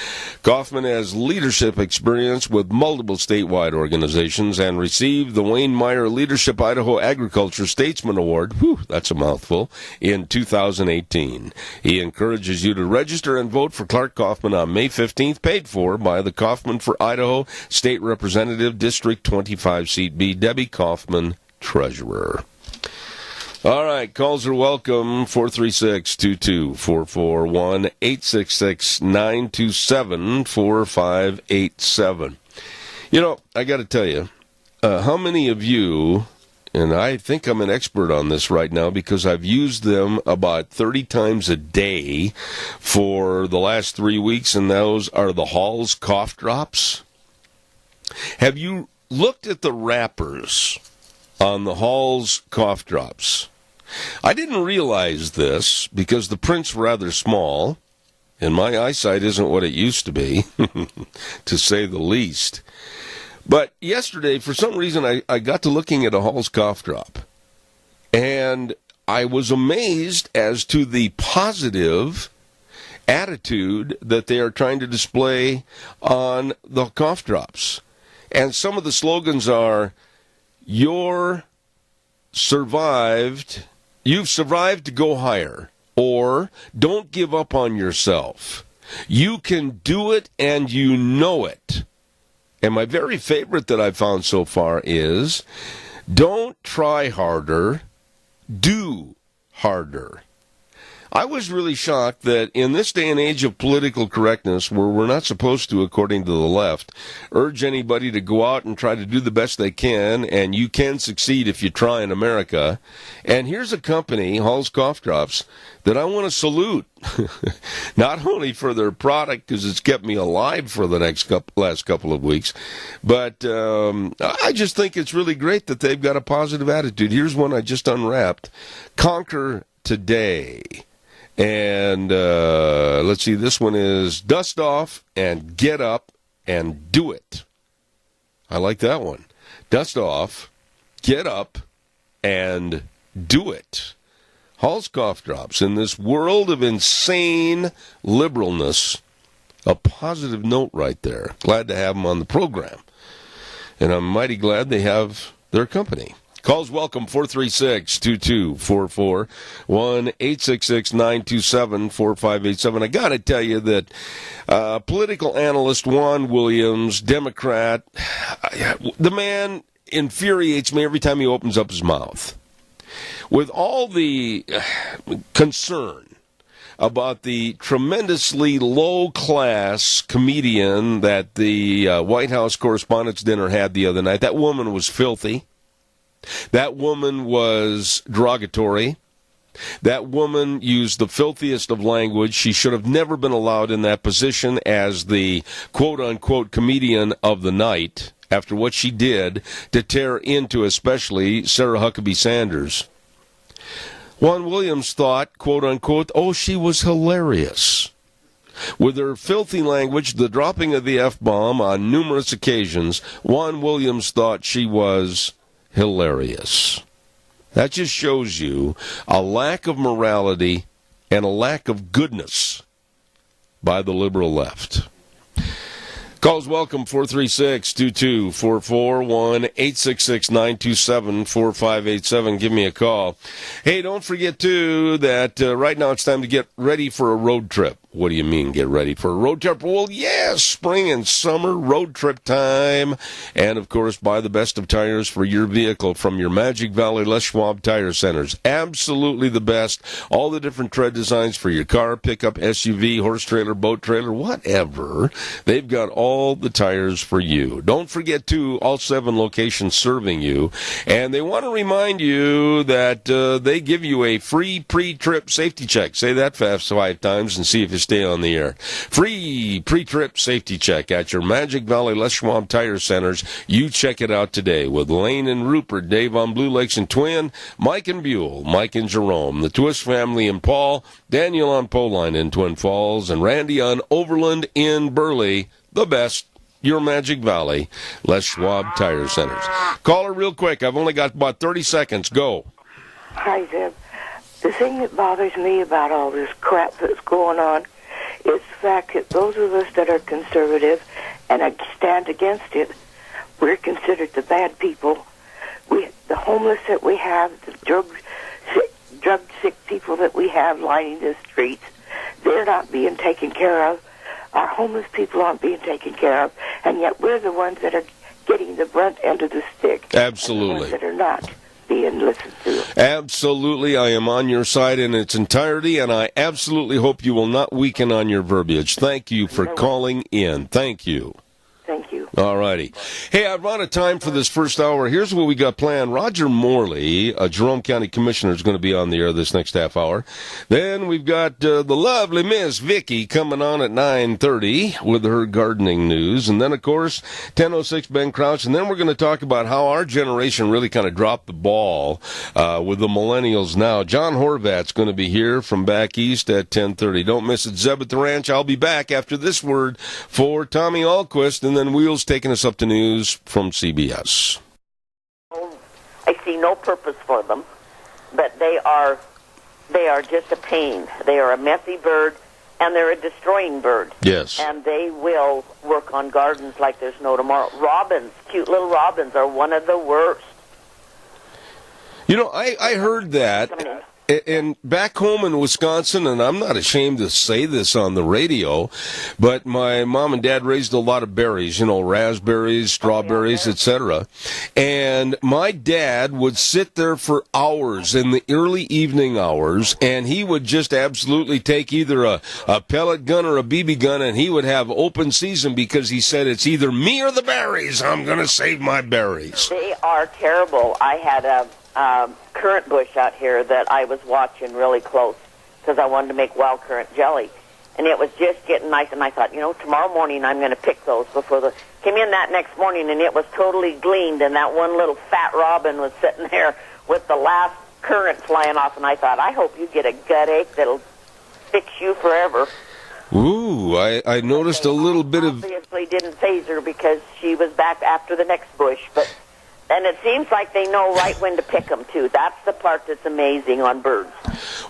Kaufman has leadership experience with multiple statewide organizations and received the Wayne Meyer Leadership Idaho Agriculture Statesman Award, that's a mouthful, in 2018. He encourages you to register and vote for Clark Kaufman on May 15th, paid for by the Kaufman for Idaho State Representative, District 25, Seat B, Debbie Kaufman, Treasurer. All right, calls are welcome, 436-2244, 1-866-927-4587. You know, I got to tell you, how many of you, and I think I'm an expert on this right now because I've used them about 30 times a day for the last 3 weeks, and those are the Hall's cough drops. Have you looked at the wrappers on the Hall's cough drops? I didn't realize this because the print's rather small, and my eyesight isn't what it used to be, to say the least. But yesterday, for some reason, I got to looking at a Hall's cough drop, and I was amazed as to the positive attitude that they are trying to display on the cough drops. And some of the slogans are, you've survived to go higher, or don't give up on yourself. You can do it and you know it. And my very favorite that I've found so far is, don't try harder, do harder. I was really shocked that in this day and age of political correctness, where we're not supposed to, according to the left, urge anybody to go out and try to do the best they can, and you can succeed if you try in America. And here's a company, Hall's Cough Drops, that I want to salute, not only for their product, because it's kept me alive for the last couple of weeks, but I just think it's really great that they've got a positive attitude. Here's one I just unwrapped. Conquer today. And let's see, this one is dust off and get up and do it. I like that one. Dust off, get up, and do it. Hall's Cough Drops. In this world of insane liberalness, a positive note right there. Glad to have them on the program. And I'm mighty glad they have their company. Calls welcome, 436-2244, 1-866-927-4587. I got to tell you that political analyst Juan Williams, Democrat, the man infuriates me every time he opens up his mouth. With all the concern about the tremendously low-class comedian that the White House Correspondents' Dinner had the other night, that woman was filthy. That woman was derogatory. That woman used the filthiest of language. She should have never been allowed in that position as the quote-unquote comedian of the night after what she did to tear into especially Sarah Huckabee Sanders. Juan Williams thought, quote-unquote, oh, she was hilarious. With her filthy language, the dropping of the F-bomb on numerous occasions, Juan Williams thought she was hilarious. That just shows you a lack of morality and a lack of goodness by the liberal left. Calls welcome, 436-2244, 1-866-927-4587. Give me a call. Hey, don't forget, too, that right now it's time to get ready for a road trip. What do you mean, get ready for a road trip? Well, yes, spring and summer road trip time. And, of course, buy the best of tires for your vehicle from your Magic Valley Les Schwab Tire Centers. Absolutely the best. All the different tread designs for your car, pickup, SUV, horse trailer, boat trailer, whatever. They've got all the tires for you. Don't forget, too, all 7 locations serving you. And they want to remind you that they give you a free pre-trip safety check. Say that fast 5 times and see if you stay on the air. Free pre-trip safety check at your Magic Valley Les Schwab Tire Centers. You check it out today with Lane and Rupert, Dave on Blue Lakes and Twin, Mike and Buell, Mike and Jerome, the Twist family and Paul, Daniel on Poline in Twin Falls, and Randy on Overland in Burley. The best, your Magic Valley Les Schwab Tire Centers. Caller real quick. I've only got about 30 seconds. Go. Hi, Zeb. The thing that bothers me about all this crap that's going on is the fact that those of us that are conservative and stand against it, we're considered the bad people. The homeless that we have, the drug sick people that we have lining the streets, they're not being taken care of. Our homeless people aren't being taken care of, and yet we're the ones that are getting the brunt end of the stick. Absolutely. And the ones that are not being listened to. Absolutely. I am on your side in its entirety, and I absolutely hope you will not weaken on your verbiage. Thank you for calling in. Thank you. Thank you. All righty. Hey, I've run out of time for this first hour. Here's what we got planned. Roger Morley, a Jerome County Commissioner, is going to be on the air this next half hour. Then we've got the lovely Miss Vicky coming on at 9:30 with her gardening news. And then, of course, 10:06 Ben Crouch. And then we're going to talk about how our generation really kind of dropped the ball with the millennials now. John Horvat's going to be here from back east at 10:30. Don't miss it. Zeb at the Ranch. I'll be back after this word for Tommy Ahlquist, and then Wheels taking us up to news from CBS. I see no purpose for them, but they are just a pain. They are a messy bird. and they're a destroying bird. Yes. And they will work on gardens like there's no tomorrow. Robins, cute little robins, are one of the worst. You know, I heard that. And back home in Wisconsin, and I'm not ashamed to say this on the radio, but my mom and dad raised a lot of berries, you know, raspberries, strawberries, etc. And my dad would sit there for hours in the early evening hours, and he would just absolutely take either a pellet gun or a BB gun, and he would have open season because he said, it's either me or the berries. I'm going to save my berries. They are terrible. I had a currant bush out here that I was watching really close because I wanted to make wild currant jelly. And it was just getting nice, and I thought, you know, tomorrow morning I'm going to pick those before the... Came in that next morning, and it was totally gleaned, and that one little fat robin was sitting there with the last currant flying off, and I thought, I hope you get a gut ache that'll fix you forever. Ooh, I noticed a little bit of... Obviously didn't phase her because she was back after the next bush, but... And it seems like they know right when to pick them, too. That's the part that's amazing on birds.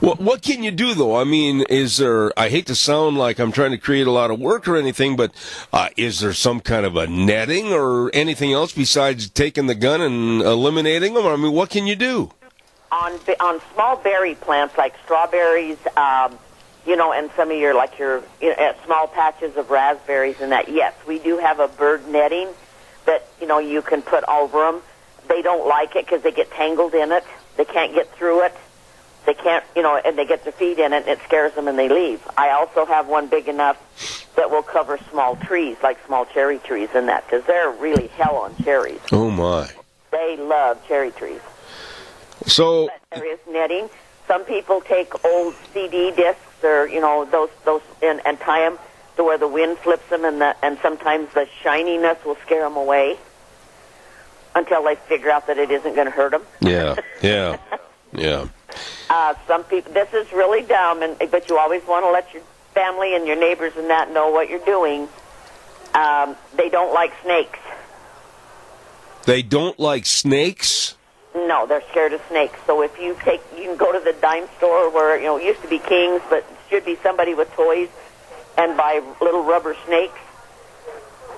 Well, what can you do, though? I mean, is there, I hate to sound like I'm trying to create a lot of work or anything, but is there some kind of a netting or anything else besides taking the gun and eliminating them? I mean, what can you do? On small berry plants like strawberries, you know, and some of your, like your small patches of raspberries and that, yes, we do have a bird netting that, you know, you can put over them. They don't like it because they get tangled in it. They can't get through it. They can't, you know, and they get their feet in it, and it scares them, and they leave. I also have one big enough that will cover small trees, like small cherry trees and that, because they're really hell on cherries. Oh, my. They love cherry trees. So... But there is netting. Some people take old CD discs or, you know, those and tie them to where the wind flips them, and sometimes the shininess will scare them away until they figure out that it isn't going to hurt them. Yeah. Some people, this is really dumb, but you always want to let your family and your neighbors and that know what you're doing. They don't like snakes. They don't like snakes? No, they're scared of snakes. So if you can go to the dime store where, you know, it used to be King's, but it should be somebody with toys, and buy little rubber snakes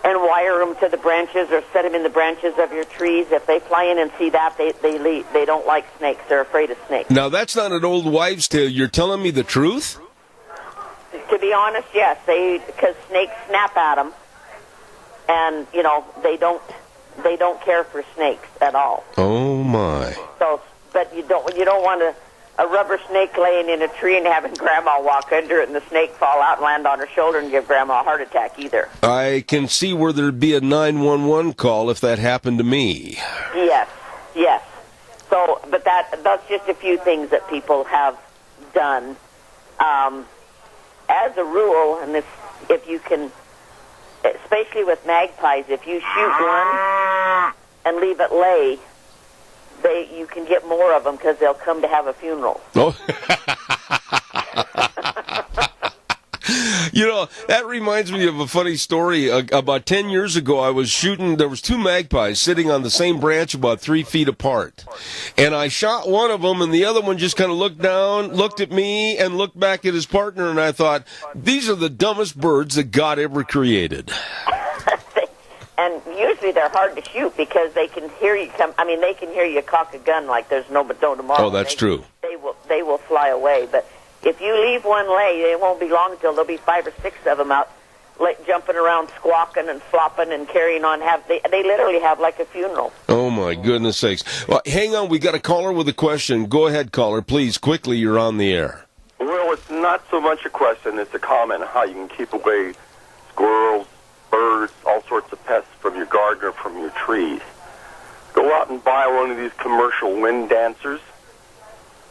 and wire them to the branches or set them in the branches of your trees. If they fly in and see that, they leave. They don't like snakes. They're afraid of snakes. Now, that's not an old wives' tale. You're telling me the truth? To be honest, yes. Because snakes snap at them, and, you know, they don't care for snakes at all. Oh, my. So, but you don't want a rubber snake laying in a tree and having Grandma walk under it and the snake fall out and land on her shoulder and give Grandma a heart attack either. I can see where there'd be a 911 call if that happened to me. Yes. So, but that's just a few things that people have done. As a rule, and if you can, especially with magpies, if you shoot one and leave it lay, you can get more of them because they'll come to have a funeral. Oh. You know, that reminds me of a funny story. About 10 years ago, I was shooting, there was two magpies sitting on the same branch about 3 feet apart. And I shot one of them, and the other one just kind of looked down, looked at me, and looked back at his partner, and I thought, these are the dumbest birds that God ever created. And usually they're hard to shoot because they can hear you come. I mean, they can hear you cock a gun like there's no tomorrow. Oh, that's true. They will fly away. But if you leave one lay, it won't be long until there'll be 5 or 6 of them out, jumping around, squawking and flopping and carrying on. They literally have like a funeral. Oh my goodness sakes! Well, hang on, we got a caller with a question. Go ahead, caller, please. Quickly, you're on the air. Well, it's not so much a question; it's a comment on how you can keep away squirrels, birds, all sorts of pests from your garden or from your trees. Go out and buy one of these commercial wind dancers.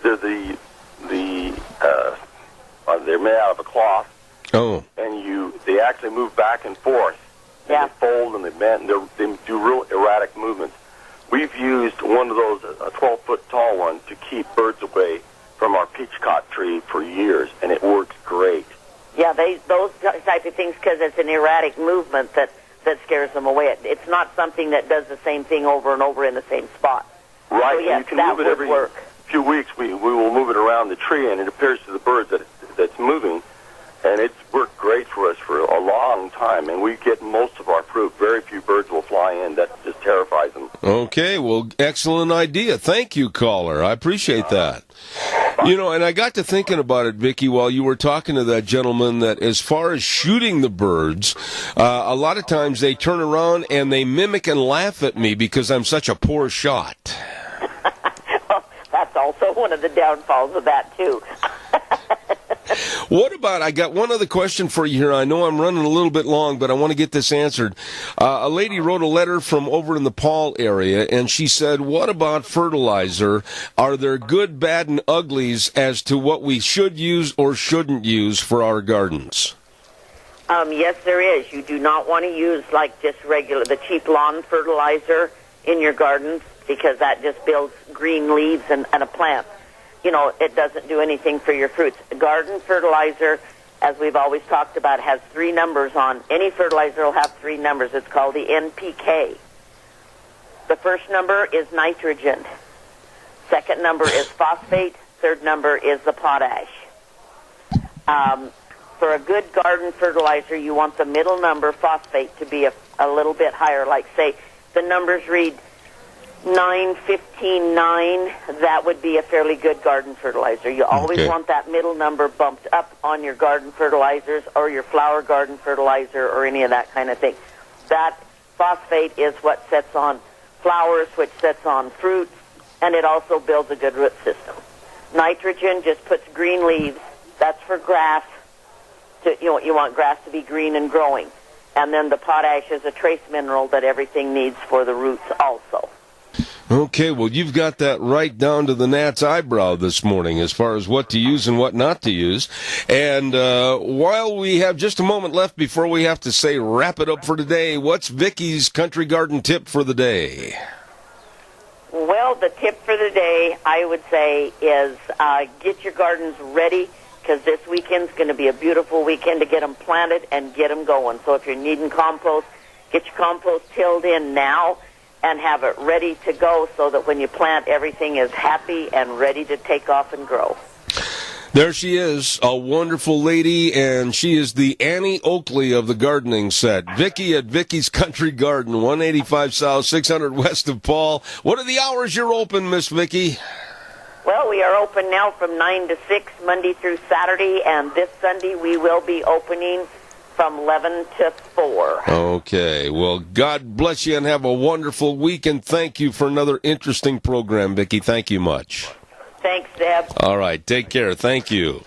They're they're made out of a cloth. Oh. And they actually move back and forth. Yeah. And they fold and they bend. They do real erratic movements. We've used one of those, a 12-foot tall one, to keep birds away from our peachcock tree for years, and it works great. Yeah, those type of things, because it's an erratic movement that scares them away. It's not something that does the same thing over and over in the same spot. Right, so, yes, and you can move it every few weeks. We will move it around the tree, and it appears to the birds that it's moving. And it's worked great for us for a long time, and we get most of our fruit. Very few birds will fly in. That just terrifies them. Okay, well, excellent idea. Thank you, caller. I appreciate that. You know, and I got to thinking about it, Vicki, while you were talking to that gentleman, that as far as shooting the birds, a lot of times they turn around and they mimic and laugh at me because I'm such a poor shot. Well, that's also one of the downfalls of that, too. What about, I got one other question for you here. I know I'm running a little bit long, but I want to get this answered. A lady wrote a letter from over in the Paul area, and she said, what about fertilizer? Are there good, bad, and uglies as to what we should use or shouldn't use for our gardens? Yes, there is. You do not want to use like just the cheap lawn fertilizer in your gardens because that just builds green leaves and a plant. You know, it doesn't do anything for your fruits. Garden fertilizer, as we've always talked about, has 3 numbers on. Any fertilizer will have 3 numbers. It's called the NPK. The first number is nitrogen. Second number is phosphate. Third number is the potash. For a good garden fertilizer, you want the middle number, phosphate, to be a little bit higher. Like, say, the numbers read 9, 15, 9, that would be a fairly good garden fertilizer. You always want that middle number bumped up on your garden fertilizers or your flower garden fertilizer or any of that kind of thing. That phosphate is what sets on flowers, which sets on fruits, and it also builds a good root system. Nitrogen just puts green leaves. That's for grass. You want grass to be green and growing. And then the potash is a trace mineral that everything needs for the roots also. Okay, well, you've got that right down to the gnat's eyebrow this morning as far as what to use and what not to use. And while we have just a moment left before we have to say wrap it up for today, what's Vicki's country garden tip for the day? Well, the tip for the day, I would say, is get your gardens ready because this weekend's going to be a beautiful weekend to get them planted and get them going. So if you're needing compost, get your compost tilled in now and have it ready to go so that when you plant, everything is happy and ready to take off and grow. There she is, a wonderful lady, and she is the Annie Oakley of the gardening set. Vicki at Vicki's Country Garden, 185 South, 600 West of Paul. What are the hours you're open, Miss Vicki? Well, we are open now from 9 to 6, Monday through Saturday, and this Sunday we will be opening from 11 to 4. Okay. Well, God bless you and have a wonderful week, and thank you for another interesting program, Vicki. Thank you much. Thanks, Deb. All right. Take care. Thank you.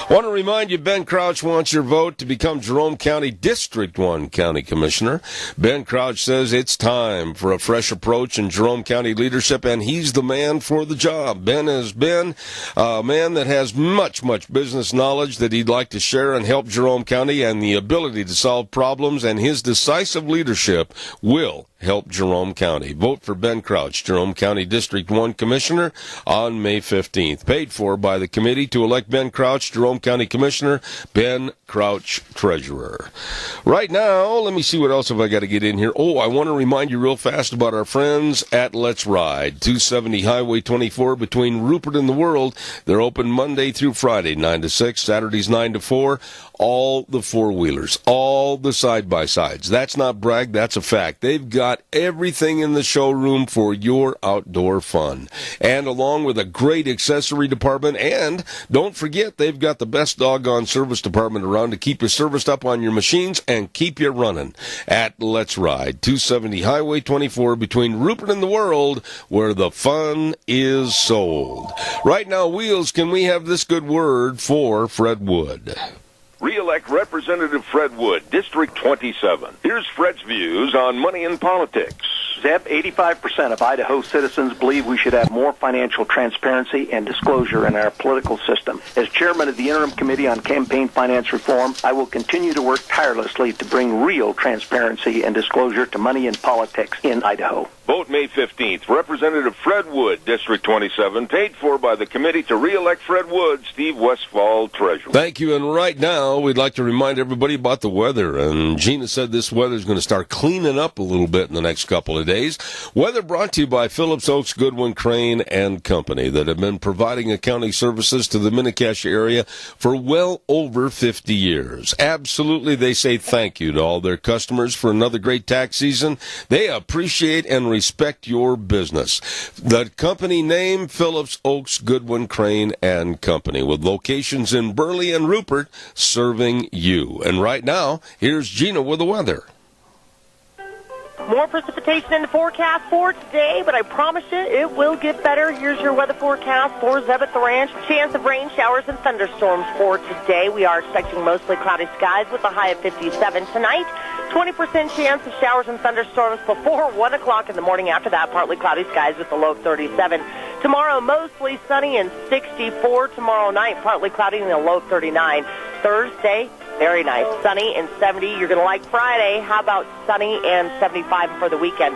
Want to remind you, Ben Crouch wants your vote to become Jerome County District 1 County Commissioner. Ben Crouch says it's time for a fresh approach in Jerome County leadership, and he's the man for the job. Ben has been a man that has much business knowledge that he'd like to share and help Jerome County, and the ability to solve problems, and his decisive leadership will help Jerome County. Vote for Ben Crouch, Jerome County District 1 Commissioner, on May 15th. Paid for by the committee to elect Ben Crouch, Jerome County Commissioner, Ben Crouch, Treasurer. Right now, let me see what else have I got to get in here. Oh, I want to remind you real fast about our friends at Let's Ride, 270 Highway 24 between Rupert and the World. They're open Monday through Friday, 9 to 6, Saturdays 9 to 4. All the four-wheelers, all the side-by-sides. That's not brag, that's a fact. They've got everything in the showroom for your outdoor fun. And along with a great accessory department, and don't forget, they've got the best doggone service department around to keep you serviced up on your machines and keep you running. At Let's Ride, 270 Highway 24 between Rupert and the World, where the fun is sold. Right now, Wheels, can we have this good word for Fred Wood? Re-elect Representative Fred Wood, District 27. Here's Fred's views on money and politics. Zeb, 85% of Idaho citizens believe we should have more financial transparency and disclosure in our political system. As chairman of the Interim Committee on Campaign Finance Reform, I will continue to work tirelessly to bring real transparency and disclosure to money and politics in Idaho. Vote May 15th. Representative Fred Wood, District 27, paid for by the committee to re-elect Fred Wood, Steve Westfall, Treasurer. Thank you. And right now, we'd like to remind everybody about the weather. And Gina said this weather is going to start cleaning up a little bit in the next couple of days. Weather brought to you by Phillips Oaks, Goodwin, Crane, and Company that have been providing accounting services to the Mini-Cassia area for well over 50 years. Absolutely, they say thank you to all their customers for another great tax season. They appreciate and respect your business. The company name, Phillips Oaks, Goodwin, Crane, and Company, with locations in Burley and Rupert serving you. And right now, here's Gina with the weather. More precipitation in the forecast for today, but I promise you it will get better. Here's your weather forecast for Zebeth Ranch. Chance of rain, showers, and thunderstorms for today. We are expecting mostly cloudy skies with a high of 57 tonight. 20% chance of showers and thunderstorms before 1 o'clock in the morning. After that, partly cloudy skies with a low of 37. Tomorrow, mostly sunny and 64. Tomorrow night, partly cloudy and a low of 39. Thursday, very nice. Sunny and 70. You're going to like Friday. How about sunny and 75 for the weekend?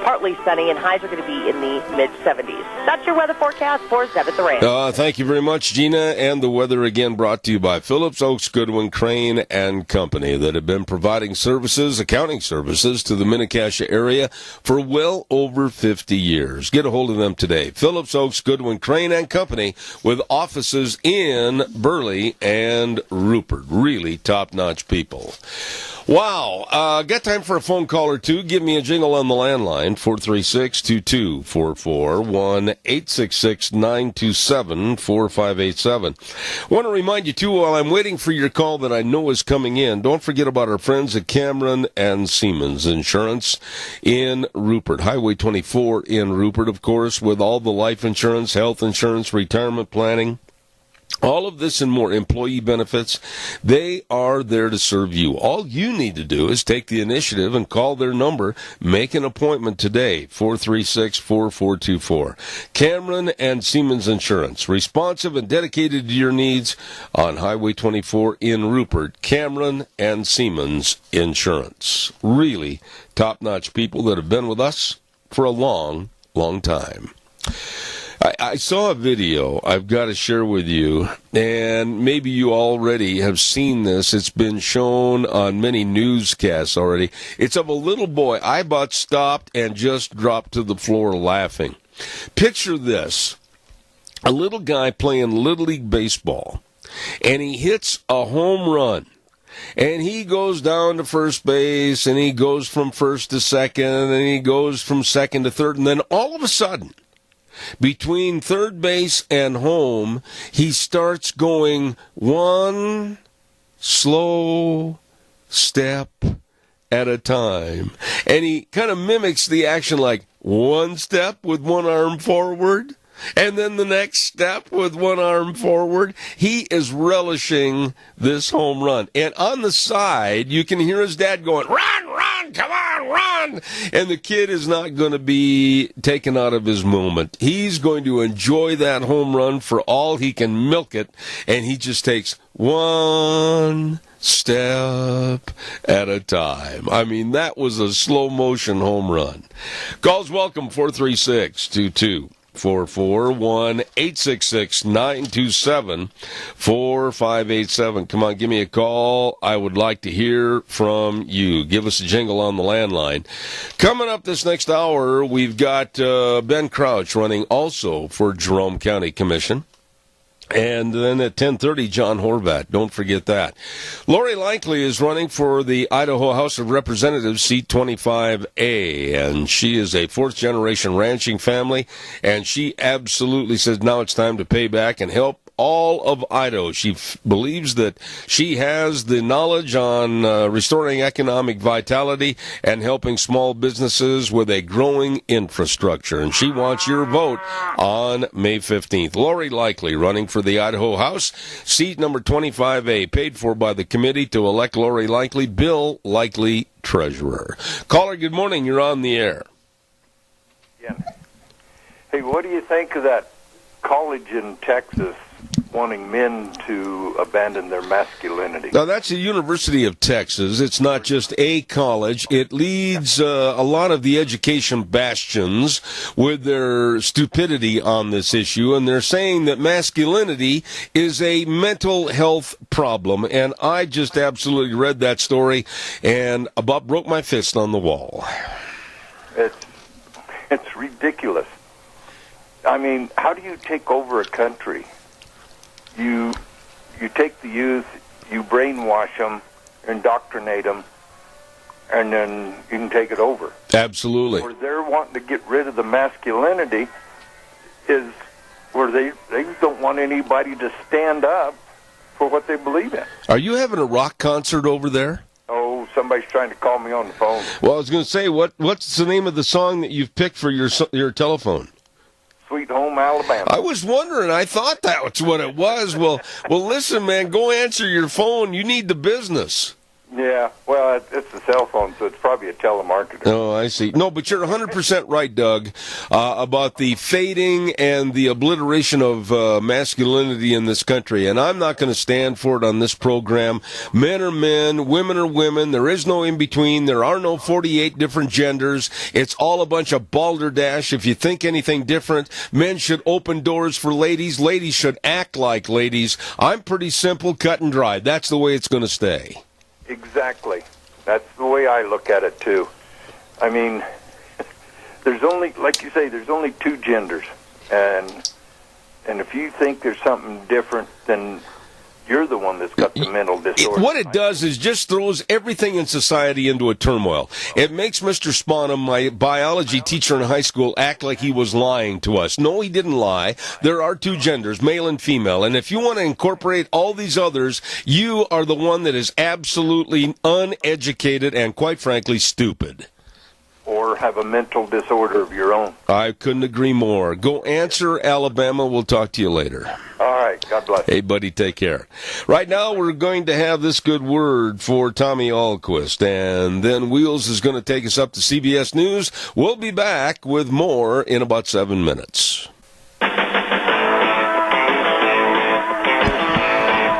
Partly sunny, and highs are going to be in the mid-70s. That's your weather forecast for Zebeth Ranch. Thank you very much, Gina. And the weather again brought to you by Phillips Oaks, Goodwin, Crane, and Company that have been providing services, accounting services, to the Mini-Cassia area for well over 50 years. Get a hold of them today. Phillips Oaks, Goodwin, Crane, and Company, with offices in Burley and Rupert. Really top-notch people. Wow. Got time for a phone call or two? Give me a jingle on the landline, 436-2244, 1-866-927-4587. Want to remind you, too, while I'm waiting for your call that I know is coming in, don't forget about our friends at Cameron and Siemens Insurance in Rupert. Highway 24 in Rupert, of course, with all the life insurance, health insurance, retirement planning. All of this and more, employee benefits, they are there to serve you. All you need to do is take the initiative and call their number. Make an appointment today, 436-4424. Cameron and Siemens Insurance, responsive and dedicated to your needs on Highway 24 in Rupert. Cameron and Siemens Insurance. Really top-notch people that have been with us for a long, long time. I saw a video I've got to share with you, and maybe you already have seen this. It's been shown on many newscasts already. It's of a little boy. I about stopped and just dropped to the floor laughing. Picture this. A little guy playing Little League Baseball, and he hits a home run. And he goes down to first base, and he goes from first to second, and he goes from second to third, and then all of a sudden, between third base and home, he starts going one slow step at a time. And he kind of mimics the action like one step with one arm forward, and then the next step with one arm forward. He is relishing this home run. And on the side, you can hear his dad going, "Run, run, come on, run!" And the kid is not going to be taken out of his moment. He's going to enjoy that home run for all he can milk it, and he just takes one step at a time. I mean, that was a slow-motion home run. Calls welcome, 436-2244, 1-866-927-4587. Come on, give me a call. I would like to hear from you. Give us a jingle on the landline. Coming up this next hour, we've got Ben Crouch running also for Jerome County Commission. And then at 10:30, John Horvat. Don't forget that. Lori Likely is running for the Idaho House of Representatives, seat 25A. And she is a fourth-generation ranching family. And she absolutely says now it's time to pay back and help all of Idaho. She believes that she has the knowledge on restoring economic vitality and helping small businesses with a growing infrastructure. And she wants your vote on May 15th. Lori Likely running for the Idaho House, seat number 25A, paid for by the committee to elect Lori Likely, Bill Likely, treasurer. Caller, good morning. You're on the air. Yeah. Hey, what do you think of that college in Texas wanting men to abandon their masculinity. Now, that's the University of Texas. It's not just a college. It leads a lot of the education bastions with their stupidity on this issue, and they're saying that masculinity is a mental health problem. And I just absolutely read that story and about broke my fist on the wall. It's ridiculous. I mean, how do you take over a country? You take the youth, you brainwash them, indoctrinate them, and then you can take it over. Absolutely. Where they're wanting to get rid of the masculinity is where they don't want anybody to stand up for what they believe in. Are you having a rock concert over there? Oh, somebody's trying to call me on the phone. Well, I was going to say, what's the name of the song that you've picked for your telephone? Sweet Home Alabama. I was wondering. I thought that was what it was. Well, listen, man, go answer your phone. You need the business. Yeah, well, it's a cell phone, so it's probably a telemarketer. Oh, I see. No, but you're 100% right, Doug, about the fading and the obliteration of masculinity in this country. And I'm not going to stand for it on this program. Men are men, women are women. There is no in-between. There are no 48 different genders. It's all a bunch of balderdash. If you think anything different, men should open doors for ladies. Ladies should act like ladies. I'm pretty simple, cut and dry. That's the way it's going to stay. Exactly. That's the way I look at it, too. I mean, there's only, like you say, there's only two genders. And if you think there's something different, then you're the one that's got the mental disorder. What it does is just throws everything in society into a turmoil. It makes Mr. Spanum, my biology teacher in high school, act like he was lying to us. No, he didn't lie. There are two genders, male and female. And if you want to incorporate all these others, you are the one that is absolutely uneducated and, quite frankly, stupid. Or have a mental disorder of your own. I couldn't agree more. Go answer, Alabama. We'll talk to you later. All right. God bless. Hey, buddy, take care. Right now, we're going to have this good word for Tommy Ahlquist, and then Wheels is going to take us up to CBS News. We'll be back with more in about 7 minutes.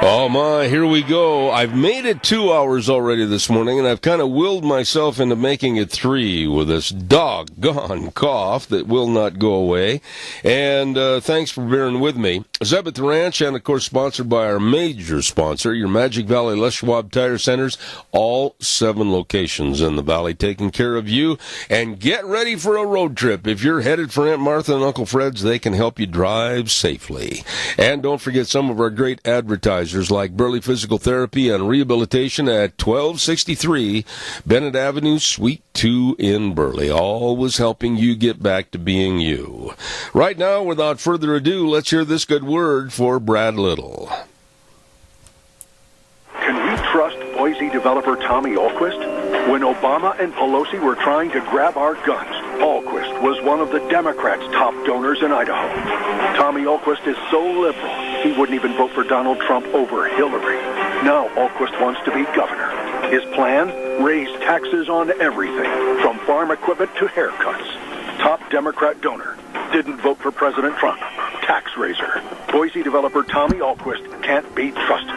Oh, my, here we go. I've made it 2 hours already this morning, and I've kind of willed myself into making it 3 with this doggone cough that will not go away. And thanks for bearing with me. Zeb at the Ranch, and, of course, sponsored by our major sponsor, your Magic Valley Les Schwab Tire Centers, all 7 locations in the valley taking care of you. And get ready for a road trip. If you're headed for Aunt Martha and Uncle Fred's, they can help you drive safely. And don't forget some of our great advertisers like Burley Physical Therapy and Rehabilitation at 1263 Bennett Avenue, Suite 2 in Burley, always helping you get back to being you. Right now, without further ado, let's hear this good word for Brad Little. Can we trust Boise developer Tommy Ahlquist? When Obama and Pelosi were trying to grab our guns, Ahlquist was one of the Democrats' top donors in Idaho. Tommy Ahlquist is so liberal, he wouldn't even vote for Donald Trump over Hillary. Now Ahlquist wants to be governor. His plan? Raise taxes on everything, from farm equipment to haircuts. Top Democrat donor. Didn't vote for President Trump. Tax raiser. Boise developer Tommy Ahlquist can't be trusted.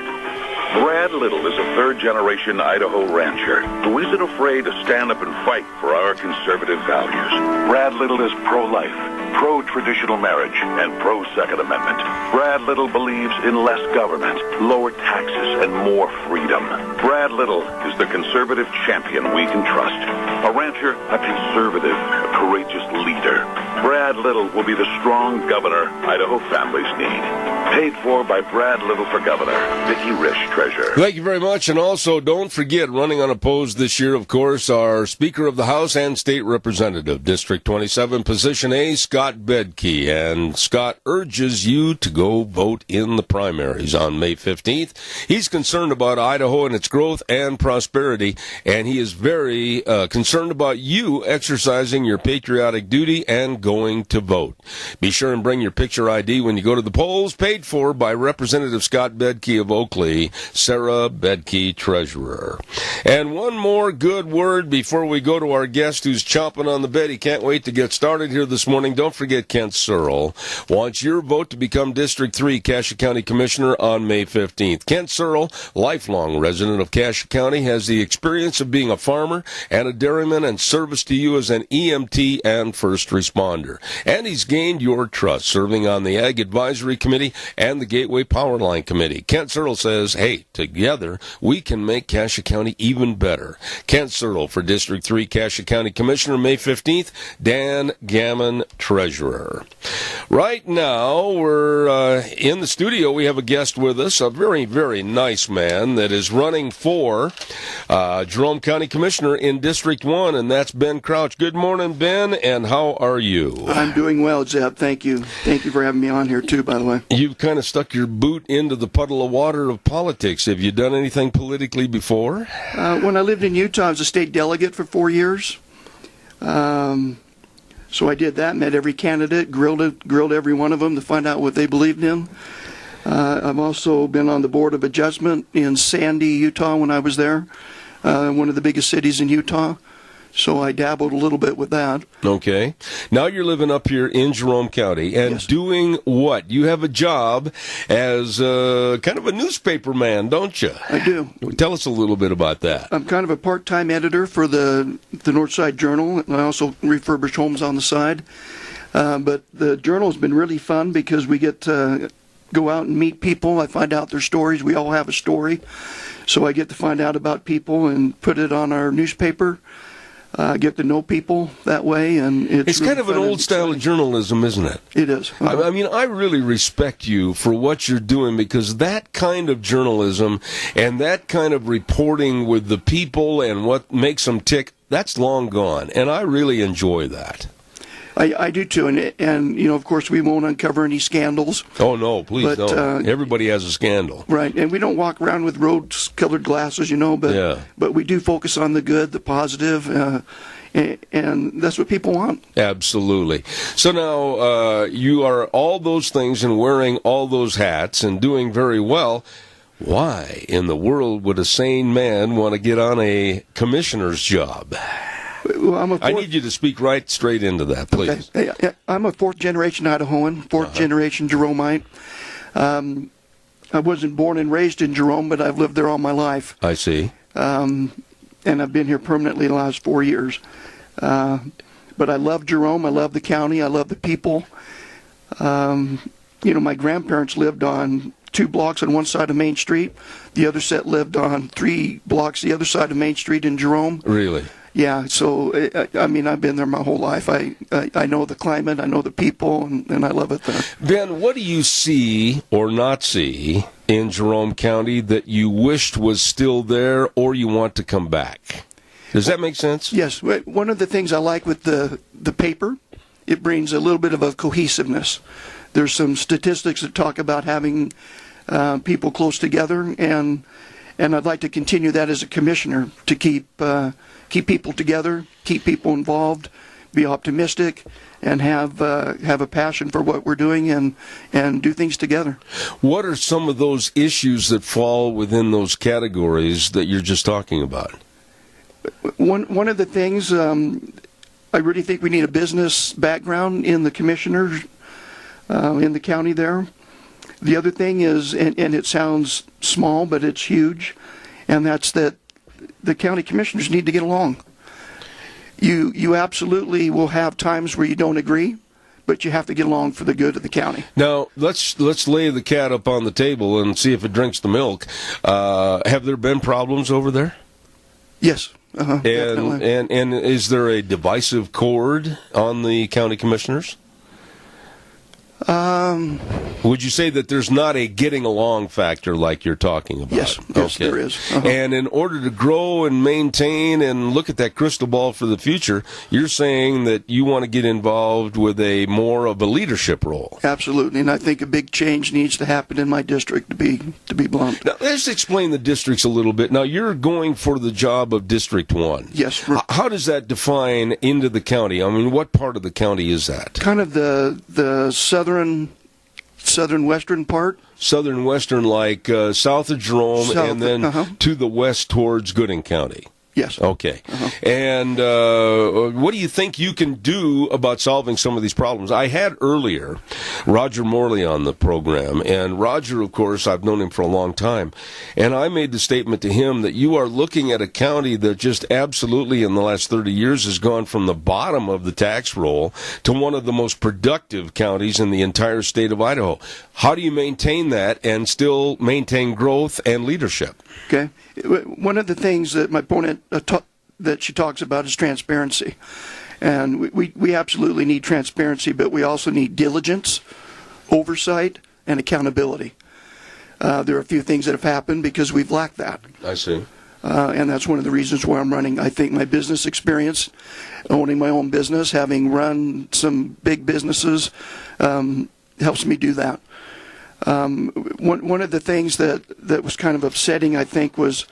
Brad Little is a third-generation Idaho rancher who isn't afraid to stand up and fight for our conservative values. Brad Little is pro-life, pro-traditional marriage, and pro-Second Amendment. Brad Little believes in less government, lower taxes, and more freedom. Brad Little is the conservative champion we can trust. A rancher, a conservative, a courageous leader. Brad Little will be the strong governor Idaho families need. Paid for by Brad Little for Governor, Vicki Risch, Treasurer. Thank you very much. And also, don't forget, running unopposed this year, of course, our Speaker of the House and State Representative, District 27, Position A, Scott Bedke. And Scott urges you to go vote in the primaries on May 15th. He's concerned about Idaho and its growth and prosperity, and he is very concerned about you exercising your patriotic duty and going to vote. Be sure and bring your picture ID when you go to the polls, paid for by Representative Scott Bedke of Oakley, Sarah Bedke, Treasurer. And one more good word before we go to our guest who's chomping on the bed. He can't wait to get started here this morning. Don't don't forget Kent Searle wants your vote to become District 3 Cassia County Commissioner on May 15th. Kent Searle, lifelong resident of Cassia County, has the experience of being a farmer and a dairyman and service to you as an EMT and first responder. And he's gained your trust serving on the Ag Advisory Committee and the Gateway Powerline Committee. Kent Searle says, hey, together we can make Cassia County even better. Kent Searle for District 3 Cassia County Commissioner, May 15th. Dan Gammon, Treasurer. Right now, we're in the studio. We have a guest with us, a very, very nice man that is running for Jerome County Commissioner in District 1, and that's Ben Crouch. Good morning, Ben, and how are you? I'm doing well, Zeb. Thank you. Thank you for having me on here, too, by the way. You've kind of stuck your boot into the puddle of water of politics. Have you done anything politically before? When I lived in Utah, I was a state delegate for 4 years. So I did that, met every candidate, grilled every one of them to find out what they believed in. I've also been on the Board of Adjustment in Sandy, Utah when I was there, one of the biggest cities in Utah. So I dabbled a little bit with that. Okay. Now you're living up here in Jerome County and doing what? You have a job as kind of a newspaper man, don't you? I do. Tell us a little bit about that. I'm kind of a part-time editor for the Northside Journal, and I also refurbish homes on the side. But the journal has been really fun because we get to go out and meet people. I find out their stories. We all have a story. So I get to find out about people and put it on our newspaper. Get to know people that way, and it's really kind of an old style of journalism, isn't it? It is. I mean, I really respect you for what you're doing, because that kind of journalism and that kind of reporting with the people and what makes them tick, that's long gone, and I really enjoy that. I do too, and you know, of course, we won't uncover any scandals. Oh no, please don't. Everybody has a scandal, right? And we don't walk around with rose-colored glasses, you know. But we do focus on the good, the positive, and that's what people want. Absolutely. So now you are all those things and wearing all those hats and doing very well. Why in the world would a sane man want to get on a commissioner's job? Well, I need you to speak right straight into that, please. Okay. I'm a fourth-generation Idahoan, fourth-generation Jeromite. I wasn't born and raised in Jerome, but I've lived there all my life. I see. And I've been here permanently the last 4 years. But I love Jerome. I love the county. I love the people. You know, my grandparents lived on 2 blocks on one side of Main Street. The other set lived on 3 blocks the other side of Main Street in Jerome. Really? Yeah, so, I mean, I've been there my whole life. I know the climate, I know the people, and I love it there. Ben, what do you see or not see in Jerome County that you wished was still there or you want to come back? Does that make sense? Yes. One of the things I like with the paper, it brings a little bit of a cohesiveness. There's some statistics that talk about having people close together, and I'd like to continue that as a commissioner, to keep people together, keep people involved, be optimistic, and have a passion for what we're doing and do things together. What are some of those issues that fall within those categories that you're just talking about? One of the things, I really think we need a business background in the commissioners in the county there. The other thing is, and it sounds small, but it's huge, and that's that the county commissioners need to get along. You absolutely will have times where you don't agree, but you have to get along for the good of the county. Now, let's lay the cat up on the table and see if it drinks the milk. Have there been problems over there? Yes. And is there a divisive chord on the county commissioners? Would you say that there's not a getting along factor like you're talking about? Yes, okay. There is. And in order to grow and maintain and look at that crystal ball for the future, you're saying that you want to get involved with a more of a leadership role. Absolutely, and I think a big change needs to happen in my district, to be blunt. Now, let's explain the districts a little bit. Now, you're going for the job of District 1. Yes. How does that define into the county? I mean, what part of the county is that? Kind of the southern-western part. Southern-western, like south of Jerome, and then to the west towards Gooding County. Yes. Okay. And what do you think you can do about solving some of these problems? I had earlier Roger Morley on the program, and Roger, of course, I've known him for a long time, and I made the statement to him that you are looking at a county that just absolutely in the last 30 years has gone from the bottom of the tax roll to one of the most productive counties in the entire state of Idaho. How do you maintain that and still maintain growth and leadership? Okay. One of the things that my opponent that she talks about is transparency. And we absolutely need transparency, but we also need diligence, oversight, and accountability. There are a few things that have happened because we've lacked that. I see. And that's one of the reasons why I'm running. I think my business experience, owning my own business, having run some big businesses, helps me do that. One of the things that was kind of upsetting, I think, was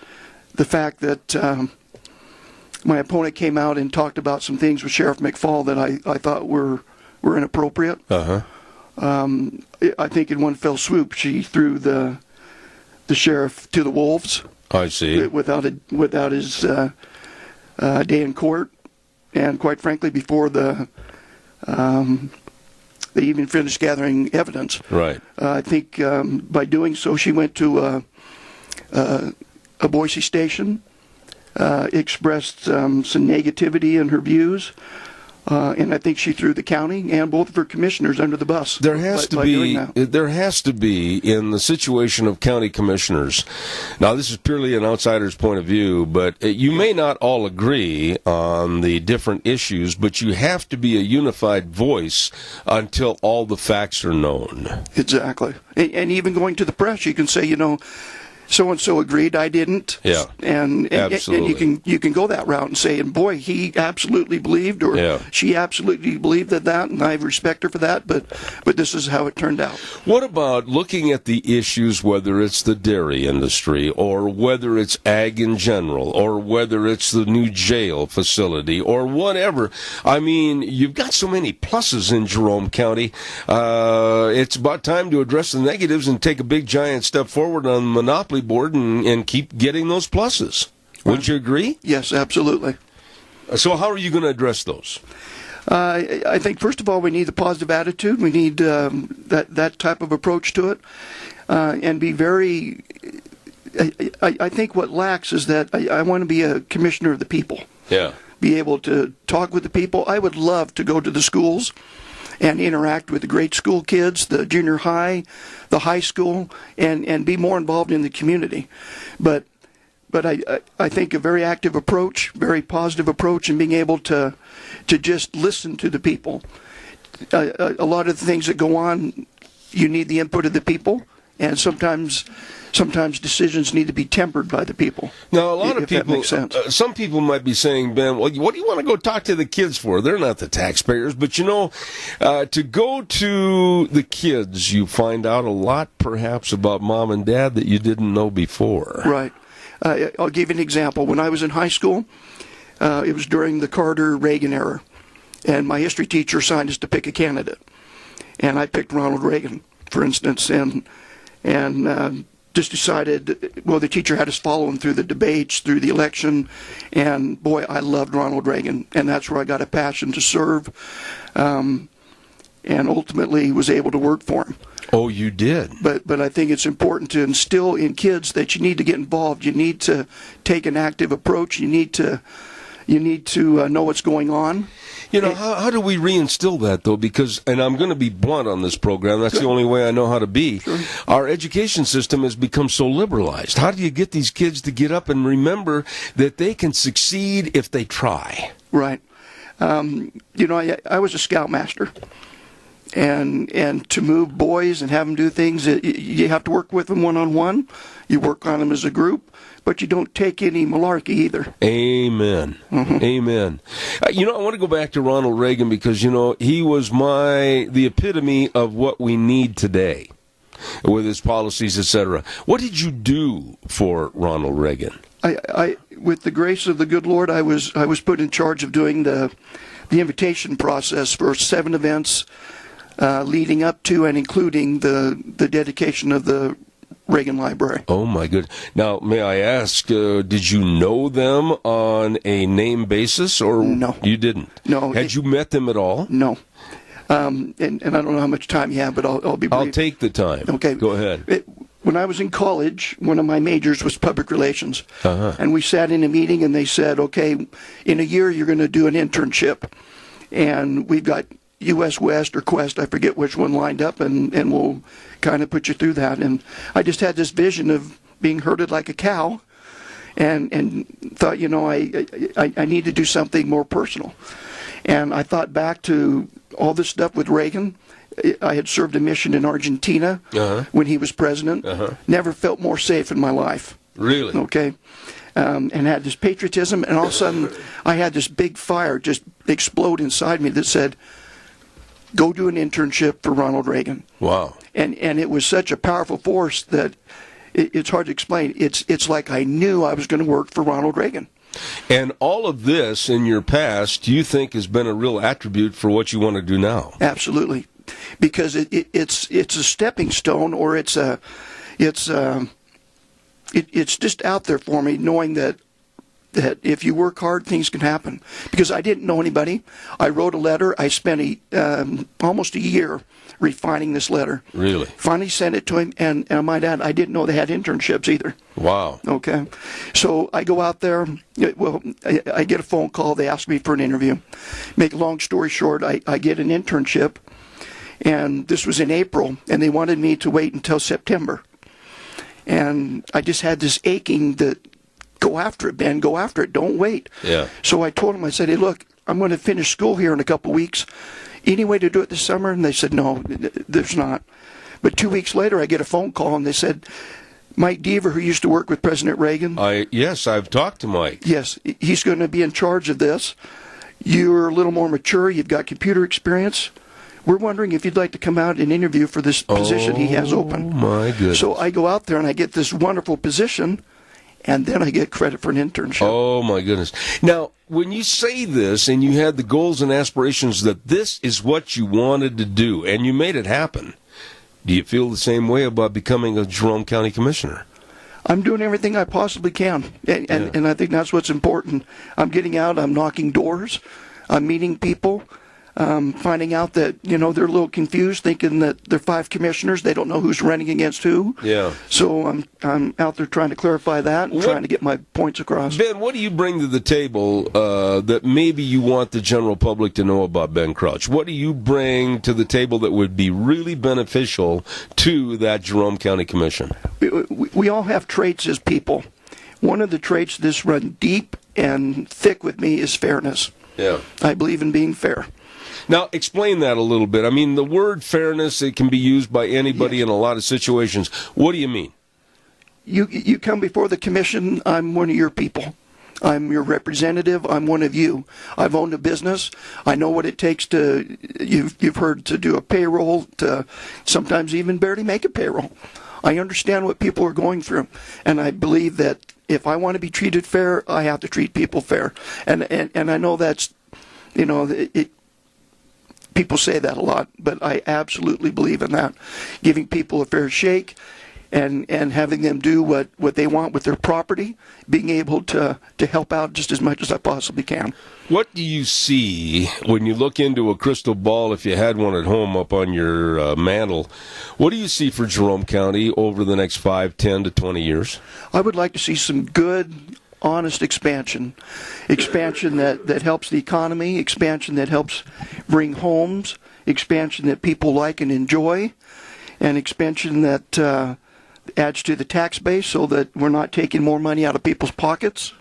the fact that my opponent came out and talked about some things with Sheriff McFall that I thought were inappropriate. Uh-huh. I think in one fell swoop, she threw the sheriff to the wolves. I see. Without his day in court, and quite frankly, before they even finished gathering evidence. Right. I think by doing so, she went to a Boise station, expressed some negativity in her views, and I think she threw the county and both of her commissioners under the bus. There has to be in the situation of county commissioners. Now, this is purely an outsider's point of view, but you may not all agree on the different issues, but you have to be a unified voice until all the facts are known. Exactly. And even going to the press, you can say, so-and-so agreed, I didn't. Yeah, and absolutely. And you can go that route and say, and boy, he absolutely believed, or she absolutely believed that, and I respect her for that, but this is how it turned out. What about looking at the issues, whether it's the dairy industry, or whether it's ag in general, or whether it's the new jail facility, or whatever? I mean, you've got so many pluses in Jerome County. It's about time to address the negatives and take a big, giant step forward on the monopoly board and keep getting those pluses. Would you agree? Yes, absolutely. So how are you going to address those? I think, first of all, we need the positive attitude. We need that type of approach to it, and be very... I think what lacks is that I want to be a commissioner of the people. Yeah. Be able to talk with the people. I would love to go to the schools and interact with the grade school kids, the junior high, the high school, and be more involved in the community. But I think a very active approach, very positive approach, and being able to just listen to the people. A lot of the things that go on, you need the input of the people, and sometimes decisions need to be tempered by the people. Now, a lot of people, that makes sense. Some people might be saying, Ben, well, what do you want to go talk to the kids for? They're not the taxpayers. But, to go to the kids, you find out a lot, perhaps, about mom and dad that you didn't know before. Right. I'll give you an example. When I was in high school, it was during the Carter-Reagan era, and my history teacher assigned us to pick a candidate. And I picked Ronald Reagan, for instance, and just decided, well, the teacher had us follow him through the debates, through the election, and boy, I loved Ronald Reagan, and that's where I got a passion to serve, and ultimately was able to work for him. Oh, you did? But I think it's important to instill in kids that you need to get involved. You need to take an active approach. You need to know what's going on. How do we reinstill that, though? Because, and I'm going to be blunt on this program, that's the only way I know how to be. Sure. Our education system has become so liberalized. How do you get these kids to get up and remember that they can succeed if they try? Right. I was a scoutmaster. And to move boys and have them do things, you have to work with them one-on-one. You work on them as a group, but you don't take any malarkey either. Amen. Mm-hmm. Amen. I want to go back to Ronald Reagan because, he was the epitome of what we need today with his policies, etc. What did you do for Ronald Reagan? I with the grace of the good Lord, I was put in charge of doing the invitation process for 7 events leading up to and including the dedication of the Reagan Library. Oh, my goodness. Now, may I ask, did you know them on a name basis, or No. You didn't? No. Had you met them at all? No. And I don't know how much time you have, but I'll be brief. I'll take the time. Okay. Go ahead. When I was in college, one of my majors was public relations. Uh-huh. And we sat in a meeting, and they said, okay, in a year you're going to do an internship. And we've got U.S. West or Quest, I forget which one, lined up, and we'll kind of put you through that. And I just had this vision of being herded like a cow, and thought, I need to do something more personal. And I thought back to all this stuff with Reagan. I had served a mission in Argentina when he was president. Never felt more safe in my life. Really? Okay. And had this patriotism, and all of a sudden I had this big fire just explode inside me that said, go do an internship for Ronald Reagan. Wow. And it was such a powerful force that it's hard to explain. It's like I knew I was going to work for Ronald Reagan. And all of this in your past, do you think has been a real attribute for what you want to do now? Absolutely. Because it's a stepping stone, or it's just out there for me, knowing that if you work hard, things can happen. Because I didn't know anybody. I wrote a letter. I spent almost a year refining this letter. Really? Finally sent it to him, and I might add, I didn't know they had internships either. Wow. Okay. So I go out there. Well, I get a phone call. They ask me for an interview. Make a long story short, I get an internship, and this was in April, and they wanted me to wait until September. And I just had this aching that, go after it, Ben, go after it, don't wait. Yeah. So I told them, I said, hey, look, I'm going to finish school here in a couple weeks. Any way to do it this summer? And they said, no, there's not. But 2 weeks later, I get a phone call, and they said, Mike Deaver, who used to work with President Reagan. Yes, I've talked to Mike. Yes, he's going to be in charge of this. You're a little more mature. You've got computer experience. We're wondering if you'd like to come out and interview for this position he has open. Oh, my goodness. So I go out there, and I get this wonderful position, and then I get credit for an internship. Oh, my goodness. Now, when you say this and you had the goals and aspirations that this is what you wanted to do and you made it happen, do you feel the same way about becoming a Jerome County Commissioner? I'm doing everything I possibly can, and I think that's what's important. I'm getting out, I'm knocking doors, I'm meeting people, finding out that, they're a little confused, thinking that there are 5 commissioners, they don't know who's running against who. Yeah. So I'm out there trying to clarify that and trying to get my points across. Ben, what do you bring to the table that maybe you want the general public to know about Ben Crouch? What do you bring to the table that would be really beneficial to that Jerome County Commission? We all have traits as people. One of the traits that's run deep and thick with me is fairness. Yeah. I believe in being fair. Now, explain that a little bit. I mean, the word fairness, it can be used by anybody in a lot of situations. What do you mean? You come before the commission, I'm one of your people. I'm your representative. I'm one of you. I've owned a business. I know what it takes to, you've heard, to do a payroll, to sometimes even barely make a payroll. I understand what people are going through, and I believe that if I want to be treated fair, I have to treat people fair. And I know that's, people say that a lot, but I absolutely believe in that. Giving people a fair shake and having them do what they want with their property, being able to help out just as much as I possibly can. What do you see when you look into a crystal ball, if you had one at home up on your mantle? What do you see for Jerome County over the next 5, 10 to 20 years? I would like to see some good, honest expansion that helps the economy, expansion that helps bring homes, expansion that people like and enjoy, and expansion that adds to the tax base so that we're not taking more money out of people's pockets.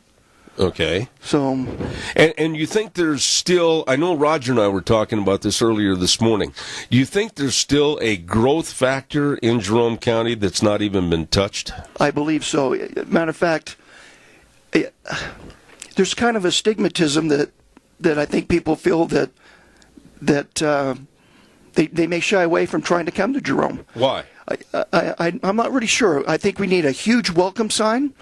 Okay. So, and you think there's still, I know Roger and I were talking about this earlier this morning, do you think there's still a growth factor in Jerome County that's not even been touched? I believe so. Matter of fact, there's kind of a stigmatism that I think people feel that they may shy away from trying to come to Jerome. Why? I'm not really sure. I think we need a huge welcome sign.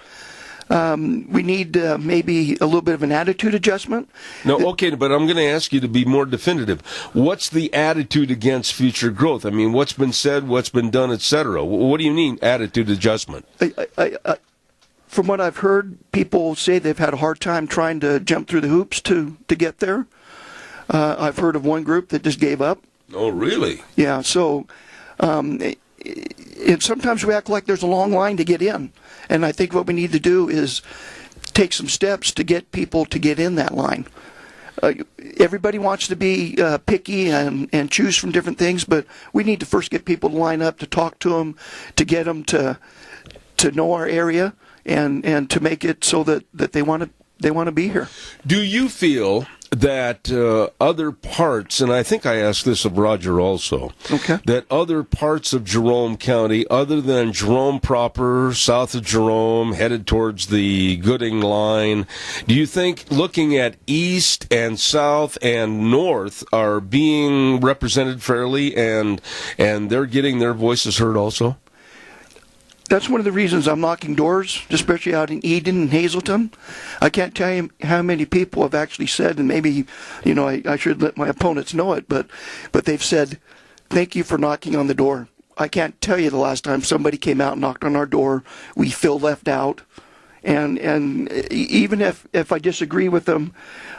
We need maybe a little bit of an attitude adjustment. No, okay, but I'm going to ask you to be more definitive. What's the attitude against future growth? I mean, what's been said, what's been done, etc. What do you mean, attitude adjustment? From what I've heard, people say they've had a hard time trying to jump through the hoops to get there. I've heard of one group that just gave up. Oh, really? Yeah, so and sometimes we act like there's a long line to get in. And I think what we need to do is take some steps to get people to get in that line. Everybody wants to be picky and choose from different things, but we need to first get people to line up, to talk to them, to get them to know our area, and to make it so that they want to be here. Do you feel that other parts, and I think I asked this of Roger also, that other parts of Jerome County, other than Jerome proper, south of Jerome, headed towards the Gooding line, do you think looking at east and south and north are being represented fairly and they're getting their voices heard also? That's one of the reasons I'm knocking doors, especially out in Eden and Hazleton. I can't tell you how many people have actually said, and maybe, I should let my opponents know it, but they've said, thank you for knocking on the door. I can't tell you the last time somebody came out and knocked on our door. We feel left out. And even if I disagree with them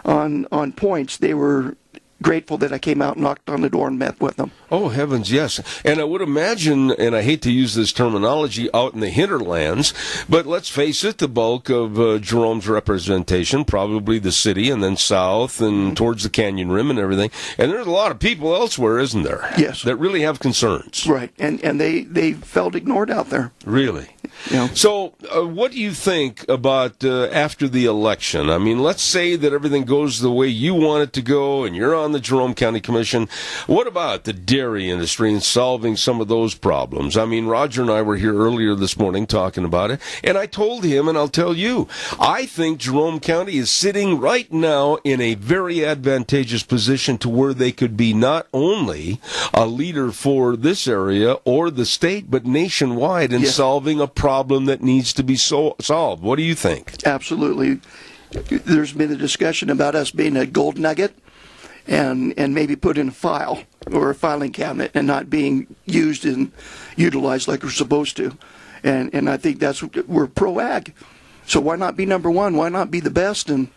on points, they were grateful that I came out and knocked on the door and met with them. Oh, heavens, yes. And I would imagine, and I hate to use this terminology, out in the hinterlands, but let's face it, the bulk of Jerome's representation, probably the city and then south and towards the Canyon Rim and everything. And there's a lot of people elsewhere, isn't there? Yes. That really have concerns. Right. And they felt ignored out there. Really? Yeah. So what do you think about after the election? I mean, let's say that everything goes the way you want it to go and you're on the Jerome County Commission. What about the dairy industry and solving some of those problems? I mean, Roger and I were here earlier this morning talking about it, and I told him, and I'll tell you, I think Jerome County is sitting right now in a very advantageous position to where they could be not only a leader for this area or the state, but nationwide in solving a problem that needs to be solved. What do you think? Absolutely. There's been a discussion about us being a gold nugget and maybe put in a file or a filing cabinet and not being used and utilized like we're supposed to. And I think we're pro-ag. So why not be number one? Why not be the best and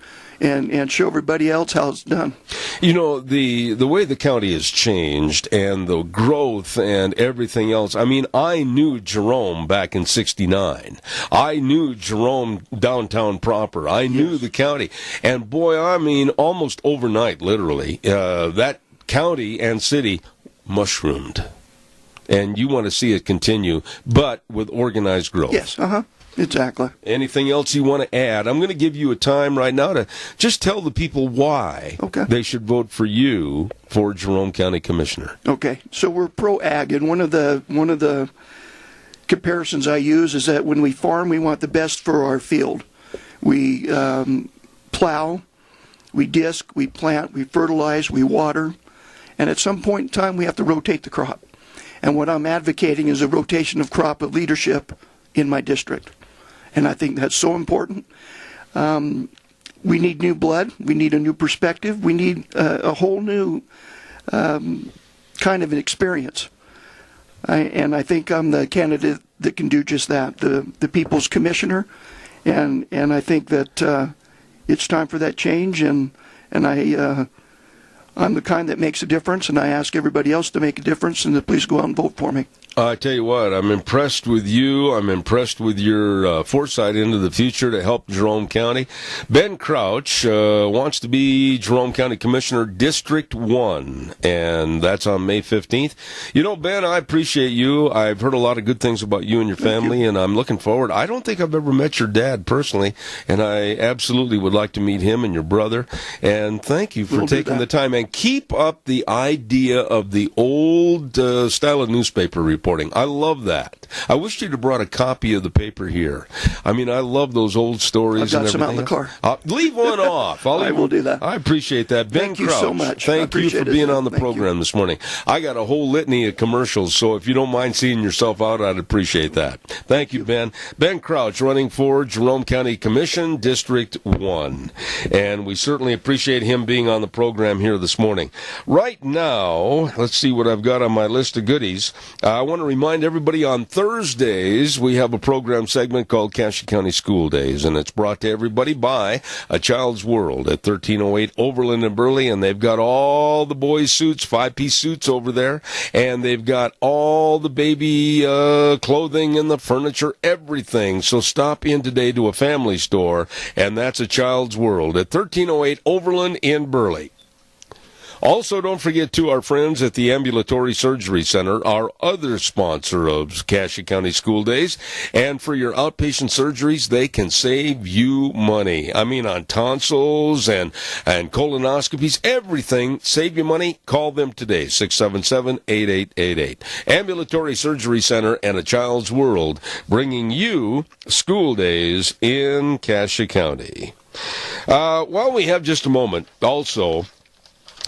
show everybody else how it's done? You know, the way the county has changed and the growth and everything else. I mean, I knew Jerome back in '69. I knew Jerome downtown proper. I knew the county. And boy, I mean, almost overnight, literally, that county and city mushroomed. And you want to see it continue, but with organized growth. Yes, exactly. Anything else you want to add? I'm going to give you a time right now to just tell the people why they should vote for you for Jerome County Commissioner. Okay, so we're pro-ag, and one of the comparisons I use is that when we farm, we want the best for our field. We plow, we disc, we plant, we fertilize, we water, and at some point in time, we have to rotate the crop. And what I'm advocating is a rotation of crop of leadership in my district. And I think that's so important. We need new blood. We need a new perspective. We need a whole new kind of an experience. And I think I'm the candidate that can do just that, the people's commissioner. And I think that it's time for that change. And I'm the kind that makes a difference, and I ask everybody else to make a difference, and to please go out and vote for me. I tell you what, I'm impressed with you. I'm impressed with your foresight into the future to help Jerome County. Ben Crouch wants to be Jerome County Commissioner, District 1, and that's on May 15th. You know, Ben, I appreciate you. I've heard a lot of good things about you and your family, and I'm looking forward. I don't think I've ever met your dad personally, and I absolutely would like to meet him and your brother. And thank you for taking the time. And keep up the idea of the old style of newspaper reporting. I love that. I wish you'd have brought a copy of the paper here. I mean, I love those old stories. I've got and some out everything. in the car. Leave one off. I will do that. I appreciate that. Ben Thank you Crouch, so much. Thank you for being on the Thank program this morning. I got a whole litany of commercials, so if you don't mind seeing yourself out, I'd appreciate that. Thank you, Ben. Ben Crouch, running for Jerome County Commission, District 1. And we certainly appreciate him being on the program here this morning. Right now, let's see what I've got on my list of goodies. I want to remind everybody on Thursdays, we have a program segment called Cassia County School Days, and it's brought to everybody by A Child's World at 1308 Overland in Burley, and they've got all the boys' suits, 5-piece suits over there, and they've got all the baby clothing and the furniture, everything. So stop in today to a family store, and that's A Child's World at 1308 Overland in Burley. Also, don't forget to our friends at the Ambulatory Surgery Center, our other sponsor of Cassia County School Days. And for your outpatient surgeries, they can save you money. I mean, on tonsils and colonoscopies, everything. Save you money. Call them today, 677-8888. Ambulatory Surgery Center and A Child's World, bringing you school days in Cassia County. While we have just a moment, also,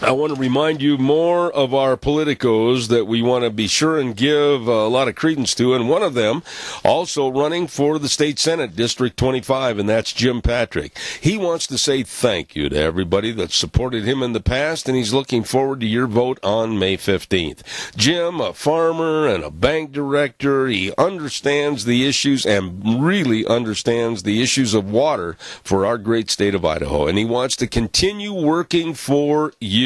I want to remind you more of our politicos that we want to be sure and give a lot of credence to, and one of them also running for the State Senate, District 25, and that's Jim Patrick. He wants to say thank you to everybody that supported him in the past, and he's looking forward to your vote on May 15th. Jim, a farmer and a bank director, he understands the issues and really understands the issues of water for our great state of Idaho, and he wants to continue working for you.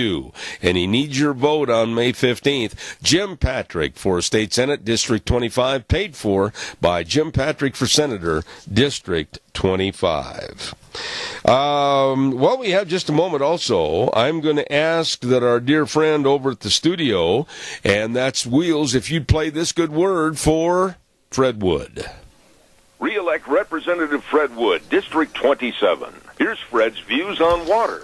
And he needs your vote on May 15th. Jim Patrick for State Senate, District 25, paid for by Jim Patrick for Senator, District 25. While we have just a moment also, I'm going to ask that our dear friend over at the studio, and that's Wheels, if you'd play this good word for Fred Wood. Re-elect Representative Fred Wood, District 27. Here's Fred's views on water.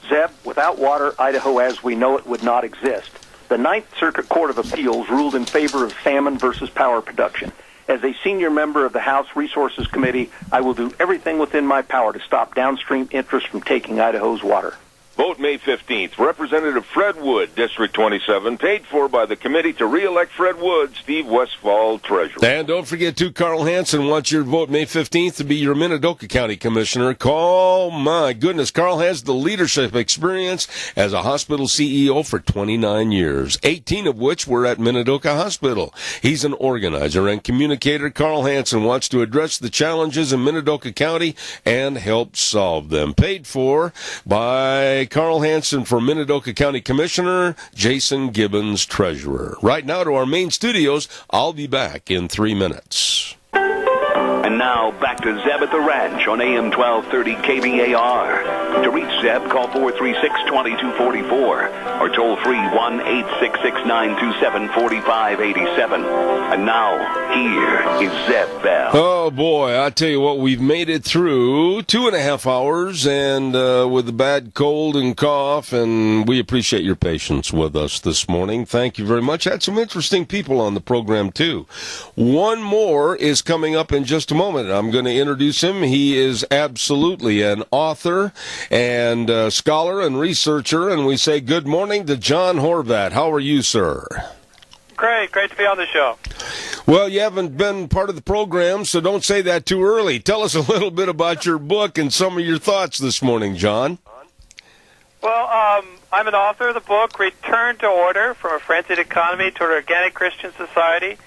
Zeb, without water, Idaho as we know it would not exist. The Ninth Circuit Court of Appeals ruled in favor of salmon versus power production. As a senior member of the House Resources Committee, I will do everything within my power to stop downstream interests from taking Idaho's water. Vote May 15th. Representative Fred Wood, District 27, paid for by the committee to re-elect Fred Wood, Steve Westfall, Treasurer. And don't forget, too, Carl Hansen wants your vote May 15th to be your Minidoka County Commissioner. My goodness, Carl has the leadership experience as a hospital CEO for 29 years, 18 of which were at Minidoka Hospital. He's an organizer and communicator. Carl Hansen wants to address the challenges in Minidoka County and help solve them. Paid for by Carl Hansen for Minidoka County Commissioner, Jason Gibbons, Treasurer. Right now to our main studios. I'll be back in 3 minutes. And now, back to Zeb at the Ranch on AM 1230 KVAR. To reach Zeb, call 436-2244 or toll free 1-866-927-4587. And now, here is Zeb Bell. Oh, boy, I tell you what, we've made it through 2.5 hours and with a bad cold and cough, and we appreciate your patience with us this morning. Thank you very much. Had some interesting people on the program, too. One more is coming up in just a moment. I'm going to introduce him. He is absolutely an author and scholar and researcher, and we say good morning to John Horvat. How are you, sir? Great to be on the show. Well, you haven't been part of the program, so don't say that too early. Tell us a little bit about your book and some of your thoughts this morning, John. Well, I'm an author of the book, Return to Order, From a Frenzied Economy to an Organic Christian Society.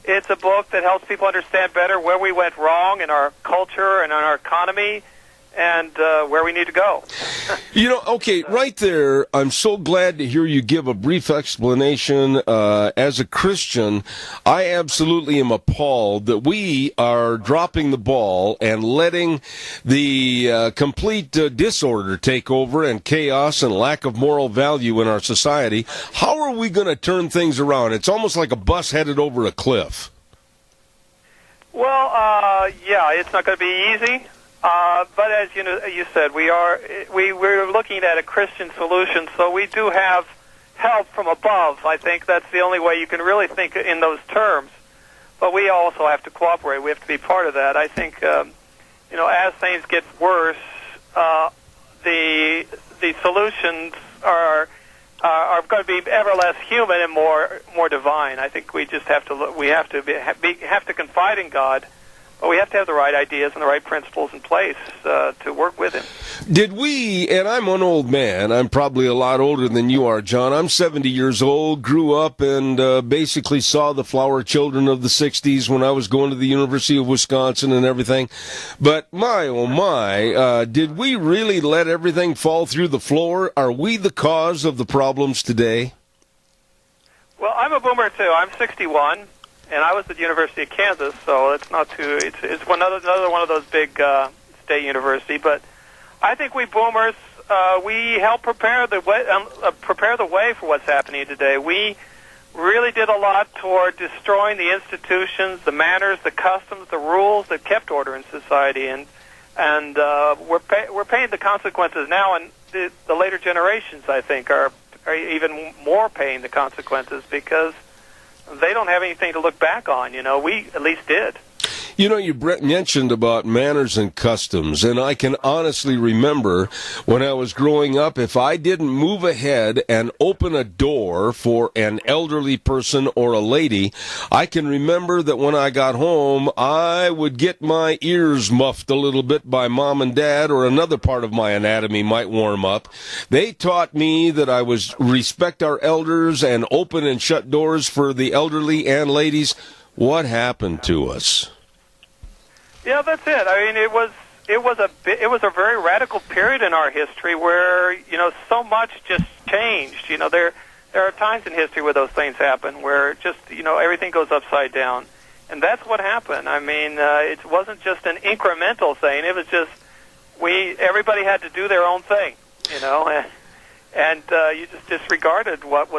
It's a book that helps people understand better where we went wrong in our culture and in our economy and where we need to go. Okay, right there, I'm so glad to hear you give a brief explanation. As a Christian, I absolutely am appalled that we are dropping the ball and letting the complete disorder take over and chaos and lack of moral value in our society. How are we going to turn things around? It's almost like a bus headed over a cliff. Well, yeah, it's not going to be easy. But as you said, we're looking at a Christian solution, so we do have help from above. I think that's the only way you can really think in those terms. but we also have to cooperate. We have to be part of that. I think, as things get worse, the solutions are going to be ever less human and more divine. I think we just have to look, we have to confide in God, but we have to have the right ideas and the right principles in place to work with Him. Did we, and I'm an old man, I'm probably a lot older than you are, John. I'm 70 years old, grew up and basically saw the flower children of the 60s when I was going to the University of Wisconsin and everything. But my, oh my, did we really let everything fall through the floor? Are we the cause of the problems today? Well, I'm a boomer too. I'm 61. And I was at the University of Kansas, so it's not too. It's another one of those big state universities. But I think we boomers we helped prepare the way for what's happening today. We really did a lot toward destroying the institutions, the manners, the customs, the rules that kept order in society, and we're paying the consequences now. And the later generations, I think, are even more paying the consequences because they don't have anything to look back on. We at least did. You mentioned about manners and customs, and I can honestly remember when I was growing up, if I didn't move ahead and open a door for an elderly person or a lady, I can remember that when I got home, I would get my ears muffed a little bit by mom and dad, or another part of my anatomy might warm up. They taught me that I was respect our elders and open and shut doors for the elderly and ladies. What happened to us? Yeah, that's it. I mean, it was a very radical period in our history where so much just changed. There are times in history where those things happen where just everything goes upside down, and that's what happened. I mean, it wasn't just an incremental thing. It was just everybody had to do their own thing, and you just disregarded what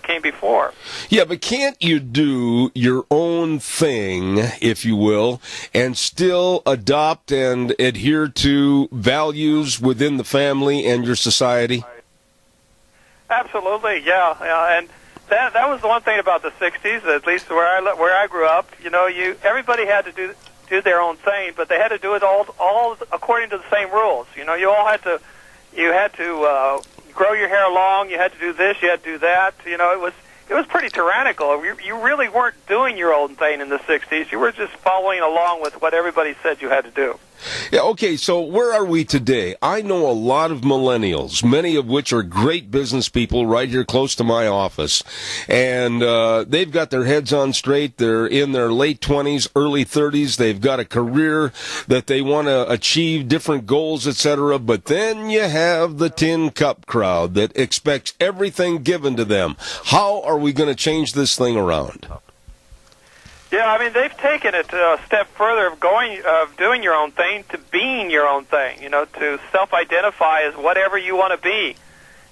came before. Yeah, but can't you do your own thing, if you will, and still adopt and adhere to values within the family and your society? Absolutely, yeah. And that was the one thing about the '60s, at least where I grew up. Everybody had to do their own thing, but they had to do it all according to the same rules. You all had to grow your hair long, you had to do this, you had to do that. It was pretty tyrannical. You really weren't doing your own thing in the '60s. You were just following along with what everybody said you had to do. Yeah, okay, so where are we today? I know a lot of millennials, many of which are great business people right here close to my office. And they've got their heads on straight. They're in their late 20s, early 30s. They've got a career that they want to achieve, different goals, etc. But then you have the tin cup crowd that expects everything given to them. How are we going to change this thing around? Yeah, I mean, they've taken it a step further of doing your own thing to being your own thing, to self-identify as whatever you want to be.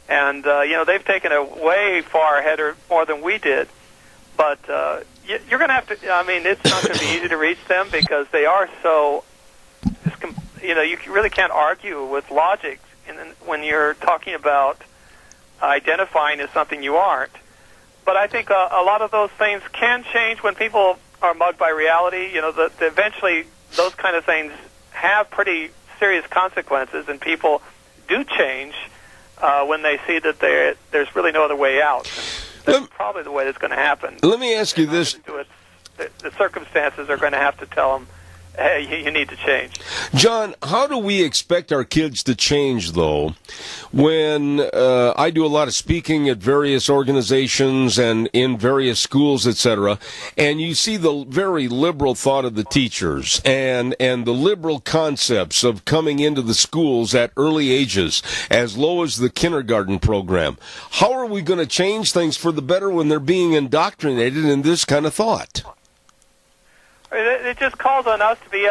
And, they've taken it way far ahead or more than we did. But you're going to have to, it's not going to be easy to reach them because they are so, you really can't argue with logic when you're talking about identifying as something you aren't. But I think a lot of those things can change when people are mugged by reality. Eventually those kind of things have pretty serious consequences, and people do change when they see that there's really no other way out. That's probably the way that's going to happen. Let me ask you this. The circumstances are going to have to tell them, hey, you need to change. John, how do we expect our kids to change, though, when I do a lot of speaking at various organizations and in various schools, etc., and you see the very liberal thought of the teachers and the liberal concepts of coming into the schools at early ages, as low as the kindergarten program? How are we going to change things for the better when they're being indoctrinated in this kind of thought? It just calls on us to be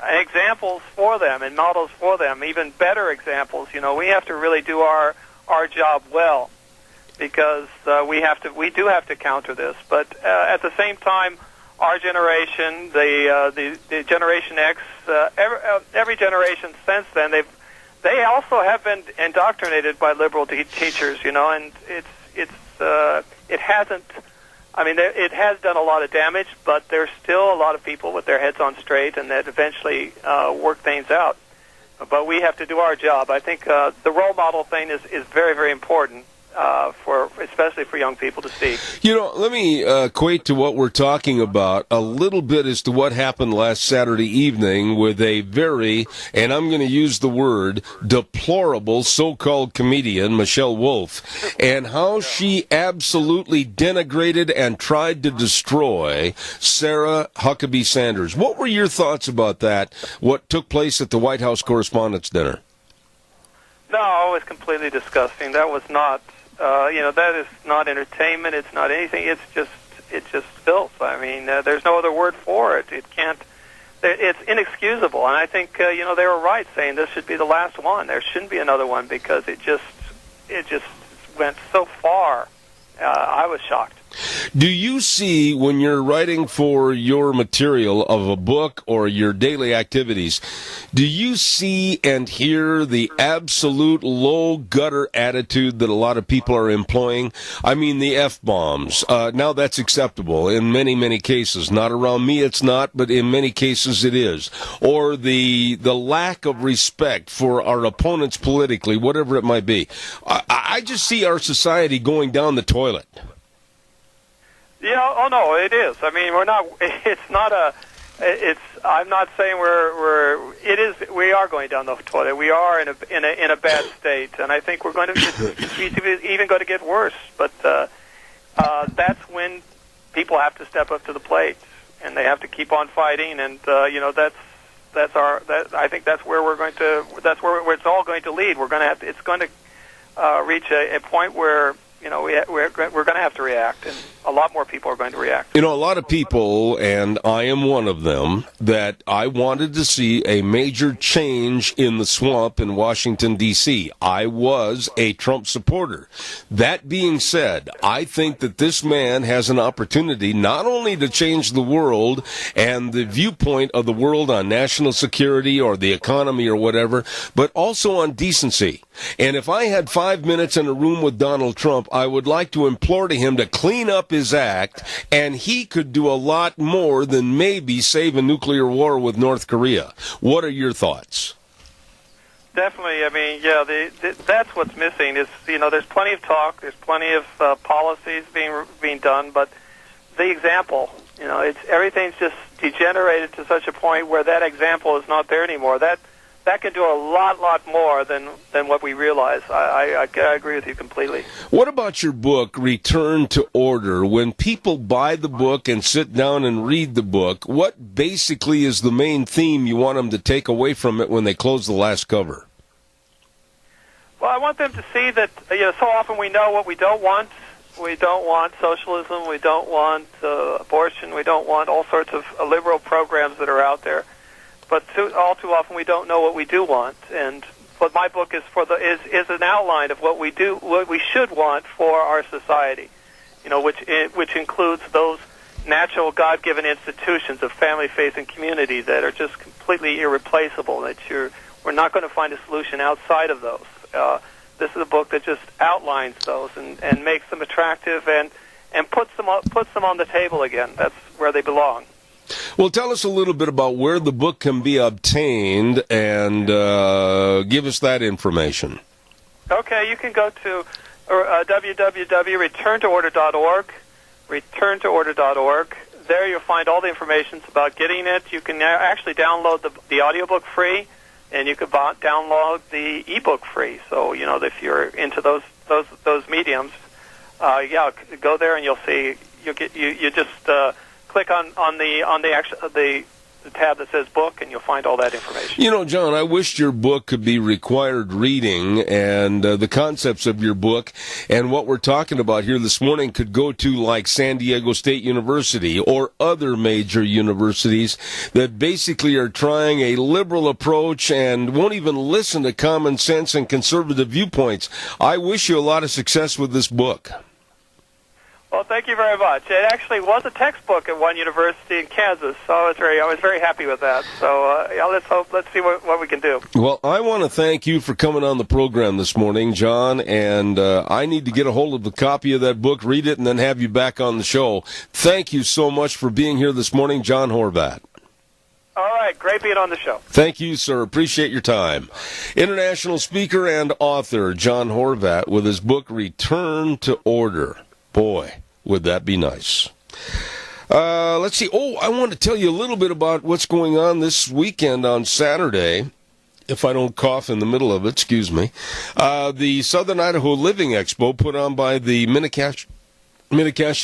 examples for them and models for them, even better examples. We have to really do our job well because we do have to counter this. But at the same time, our generation, the Generation X, every generation since then, they also have been indoctrinated by liberal teachers. And it hasn't I mean, it has done a lot of damage, but there's still a lot of people with their heads on straight and that eventually work things out. But we have to do our job. I think the role model thing is very, very important. Especially for young people to see. Let me equate to what we're talking about a little bit as to what happened last Saturday evening with a very, and I'm going to use the word, deplorable so-called comedian, Michelle Wolf, and how she absolutely denigrated and tried to destroy Sarah Huckabee Sanders. What were your thoughts about that, what took place at the White House Correspondents' Dinner? No, it was completely disgusting. That was not... that is not entertainment. It's not anything. It's just filth. I mean, there's no other word for it. It's inexcusable. And I think they were right saying this should be the last one. There shouldn't be another one because it just went so far. I was shocked. Do you see, when you're writing for your material of a book or your daily activities, do you see and hear the absolute low gutter attitude that a lot of people are employing? I mean, the F-bombs. Now that's acceptable in many, many cases. Not around me it's not, but in many cases it is. Or the lack of respect for our opponents politically, whatever it might be. I just see our society going down the toilet. Yeah, oh no, it is. I mean, I'm not saying we are going down the toilet. We are in a bad state, and I think it's even going to get worse. But that's when people have to step up to the plate, and they have to keep on fighting. And I think that's where it's all going to lead. It's going to reach a point where we're going to have to react, and a lot more people are going to react. A lot of people, and I am one of them, that I wanted to see a major change in the swamp in Washington, D.C. I was a Trump supporter. That being said, I think that this man has an opportunity not only to change the world and the viewpoint of the world on national security or the economy or whatever, but also on decency. And if I had 5 minutes in a room with Donald Trump, I would like to implore to him to clean up his act, and he could do a lot more than maybe save a nuclear war with North Korea. What are your thoughts? Definitely. I mean, that's what's missing. Is there's plenty of talk, there's plenty of policies being done, but the example, everything's just degenerated to such a point where that example is not there anymore. That can do a lot more than what we realize. I agree with you completely. What about your book, Return to Order? When people buy the book and sit down and read the book, what basically is the main theme you want them to take away from it when they close the last cover? Well, I want them to see that so often we know what we don't want. We don't want socialism. We don't want abortion. We don't want all sorts of liberal programs that are out there. But all too often we don't know what we do want, and what my book is is an outline of what we should want for our society, which includes those natural God-given institutions of family, faith, and community that are just completely irreplaceable. We're not going to find a solution outside of those. This is a book that just outlines those and makes them attractive and puts them on the table again. That's where they belong. Well, tell us a little bit about where the book can be obtained and give us that information. Okay, you can go to www.returntoorder.org, returntoorder.org. There you'll find all the information about getting it. You can actually download the audiobook free, and you can download the ebook free. So, if you're into those mediums, go there and you'll see. You just click on the tab that says book, and you'll find all that information. John, I wished your book could be required reading, and the concepts of your book and what we're talking about here this morning could go to like San Diego State University or other major universities that basically are trying a liberal approach and won't even listen to common sense and conservative viewpoints. I wish you a lot of success with this book. Well, thank you very much. It actually was a textbook at one university in Kansas, so I was very happy with that. So let's see what we can do. Well, I want to thank you for coming on the program this morning, John, and I need to get a hold of a copy of that book, read it, and then have you back on the show. Thank you so much for being here this morning, John Horvat. All right, great being on the show. Thank you, sir. Appreciate your time. International speaker and author John Horvat with his book, Return to Order. Boy, would that be nice. Let's see. Oh, I want to tell you a little bit about what's going on this weekend on Saturday. If I don't cough in the middle of it, excuse me. The Southern Idaho Living Expo put on by the Minnecasia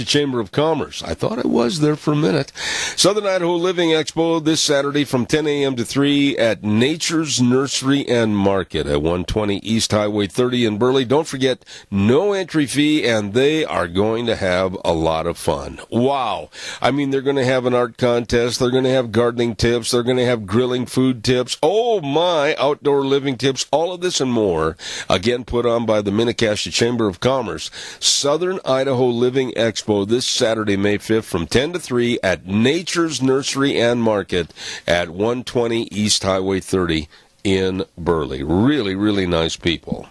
Chamber of Commerce. I thought I was there for a minute. Southern Idaho Living Expo this Saturday from 10 a.m. to 3 at Nature's Nursery and Market at 120 East Highway 30 in Burley. Don't forget, no entry fee, and they are going to have a lot of fun. Wow. I mean, they're going to have an art contest. They're going to have gardening tips. They're going to have grilling food tips. Oh, my, outdoor living tips. All of this and more. Again, put on by the Minnecasia Chamber of Commerce. Southern Idaho Living Expo this Saturday, May 5th from 10 to 3 at Nature's Nursery and Market at 120 East Highway 30 in Burley. Really, really nice people.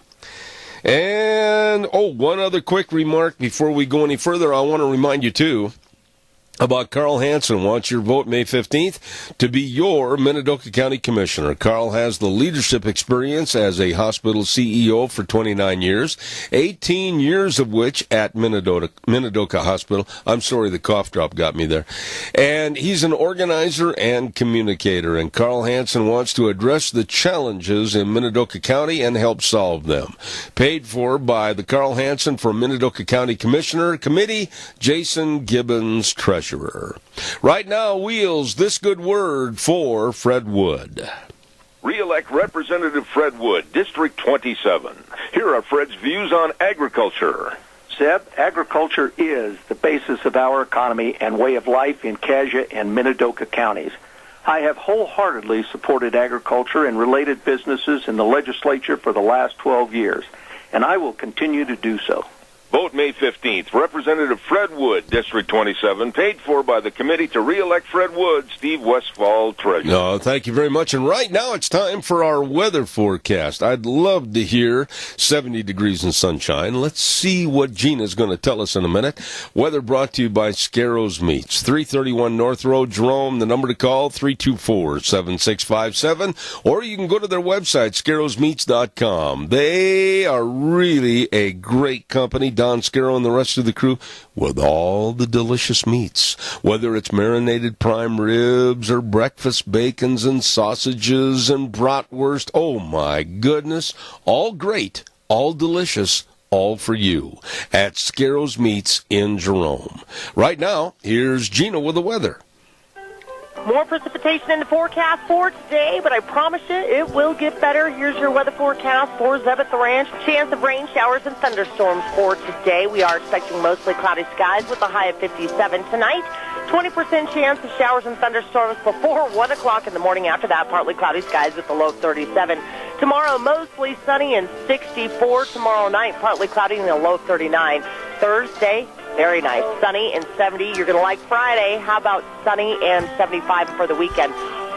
And, one other quick remark before we go any further. I want to remind you, too, about Carl Hansen. Wants your vote May 15th to be your Minidoka County Commissioner. Carl has the leadership experience as a hospital CEO for 29 years, 18 years of which at Minidoka Hospital. I'm sorry, the cough drop got me there. And he's an organizer and communicator, and Carl Hansen wants to address the challenges in Minidoka County and help solve them. Paid for by the Carl Hansen for Minidoka County Commissioner Committee, Jason Gibbons, Treasurer. Right now, Wheels, this good word for Fred Wood. Re-elect Representative Fred Wood, District 27. Here are Fred's views on agriculture. Zeb, agriculture is the basis of our economy and way of life in Kasia and Minidoka counties. I have wholeheartedly supported agriculture and related businesses in the legislature for the last 12 years, and I will continue to do so. Vote May 15th. Representative Fred Wood, District 27, paid for by the committee to re-elect Fred Wood, Steve Westfall, Treasurer. No, thank you very much. And right now it's time for our weather forecast. I'd love to hear 70 degrees and sunshine. Let's see what Gina's going to tell us in a minute. Weather brought to you by Scarrows Meats, 331 North Road, Jerome. The number to call, 324-7657. Or you can go to their website, scarrowsmeats.com. They are really a great company. Don Scarrow and the rest of the crew with all the delicious meats, whether it's marinated prime ribs or breakfast bacons and sausages and bratwurst. Oh my goodness, all great, all delicious, all for you at Scarrows Meats in Jerome. Right now, here's Gina with the weather. More precipitation in the forecast for today, but I promise you it will get better. Here's your weather forecast for Zeb at the Ranch. Chance of rain, showers, and thunderstorms for today. We are expecting mostly cloudy skies with a high of 57 tonight. 20% chance of showers and thunderstorms before 1 o'clock in the morning. After that, partly cloudy skies with a low of 37. Tomorrow, mostly sunny and 64. Tomorrow night, partly cloudy and a low of 39. Thursday, very nice. Sunny and 70. You're going to like Friday. How about sunny and 75 for the weekend?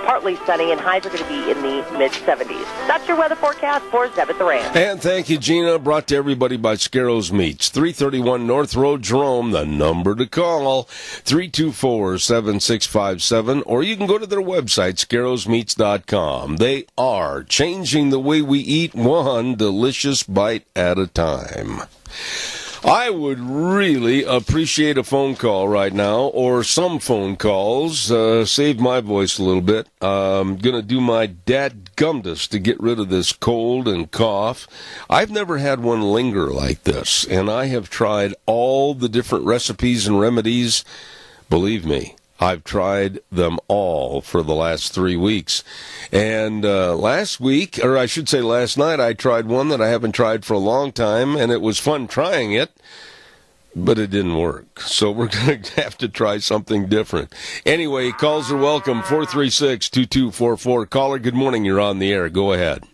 Partly sunny, and highs are going to be in the mid-70s. That's your weather forecast for Zeb at the Ranch. And thank you, Gina. Brought to everybody by Scarrows Meats, 331 North Road, Jerome. The number to call, 324-7657. Or you can go to their website, scarrowsmeats.com. They are changing the way we eat, one delicious bite at a time. I would really appreciate a phone call right now, or some phone calls. Save my voice a little bit. I'm going to do my dadgumdest to get rid of this cold and cough. I've never had one linger like this, and I have tried all the different recipes and remedies. Believe me, I've tried them all for the last 3 weeks. And last week, or I should say last night, I tried one that I haven't tried for a long time, and it was fun trying it, but it didn't work. So we're going to have to try something different. Anyway, calls are welcome, 436-2244. Caller, good morning. You're on the air. Go ahead.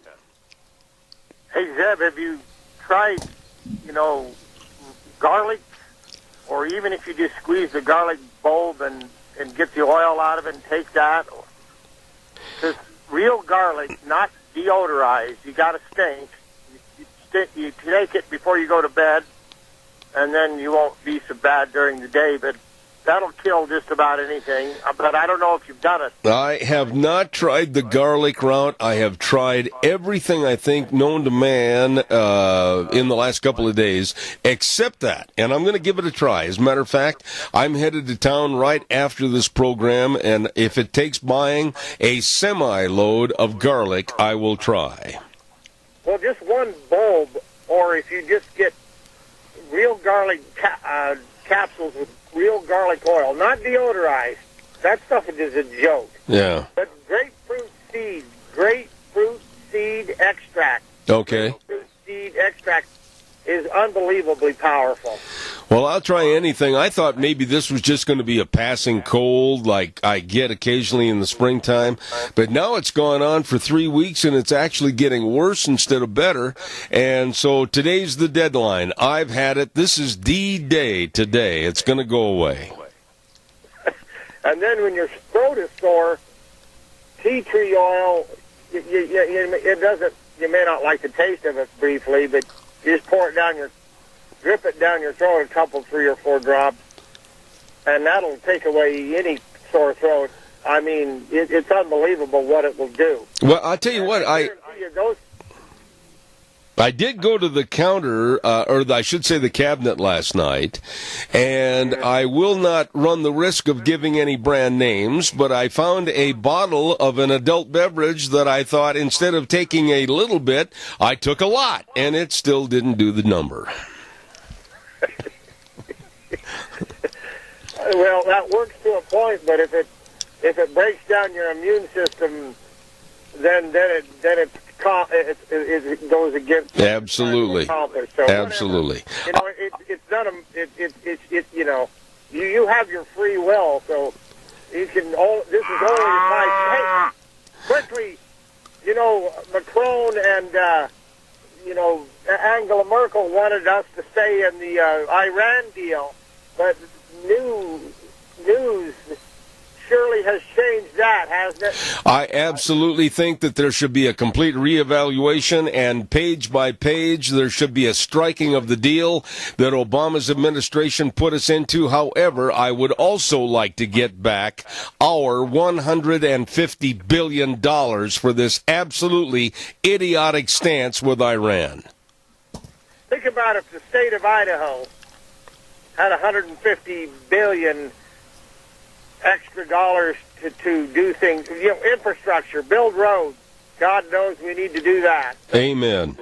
Hey, Zeb, have you tried, garlic or even if you just squeeze the garlic bulb and get the oil out of it and take that. Because real garlic, not deodorized, you got to stink. You take it before you go to bed, and then you won't be so bad during the day, but that'll kill just about anything. But I don't know if you've done it. I have not tried the garlic route. I have tried everything, I think, known to man in the last couple of days, except that. And I'm going to give it a try. As a matter of fact, I'm headed to town right after this program, and if it takes buying a semi-load of garlic, I will try. Well, just one bulb, or if you just get real garlic capsules with real garlic oil, not deodorized. That stuff is a joke. Yeah. But grapefruit seed extract. Okay. Grapefruit seed extract is unbelievably powerful. Well, I'll try anything. I thought maybe this was just going to be a passing cold like I get occasionally in the springtime. But now it's gone on for 3 weeks, and it's actually getting worse instead of better. And so today's the deadline. I've had it. This is D-Day today. It's going to go away. And then when your throat is sore, tea tree oil, it doesn't, you may not like the taste of it briefly, but you just pour it down drip it down your throat, a couple, 3 or 4 drops, and that'll take away any sore throat. I mean, it's unbelievable what it will do. Well, I'll tell you what, I did go to the counter, or I should say the cabinet last night, and I will not run the risk of giving any brand names, but I found a bottle of an adult beverage that I thought instead of taking a little bit, I took a lot, and it still didn't do the number. Well, that works to a point, but if it breaks down your immune system, then it goes against. Absolutely. So absolutely. Whatever. It's not you have your free will, so you can. This is only advice. Hey, quickly, Macron and Angela Merkel wanted us to stay in the Iran deal, but news surely has changed that, hasn't it? I absolutely think that there should be a complete reevaluation, and page by page there should be a striking of the deal that Obama's administration put us into. However, I would also like to get back our $150 billion for this absolutely idiotic stance with Iran. Think about if the state of Idaho had $150 billion extra dollars to do things, infrastructure, build roads. God knows we need to do that. Amen.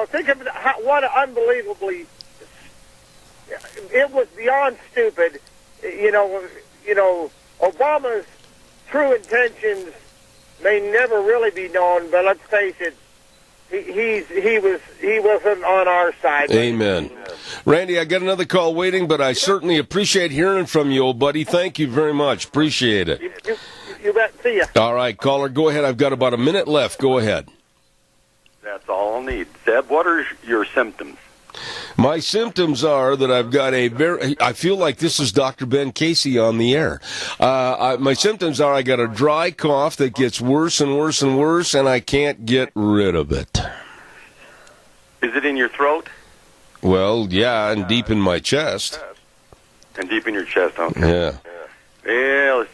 Think of what unbelievably, it was beyond stupid. Obama's true intentions may never really be known, but let's face it, he wasn't on our side. Amen. Randy, I got another call waiting, but I certainly appreciate hearing from you, old buddy. Thank you very much. Appreciate it. You bet. See ya. All right, caller, go ahead. I've got about a minute left. Go ahead. That's all I'll need. Zeb, what are your symptoms? My symptoms are that I've got I feel like this is Dr. Ben Casey on the air. My symptoms are I got a dry cough that gets worse and worse and worse, and I can't get rid of it. Is it in your throat? Well, yeah, and deep in my chest. And deep in your chest, okay. Yeah. Well, it's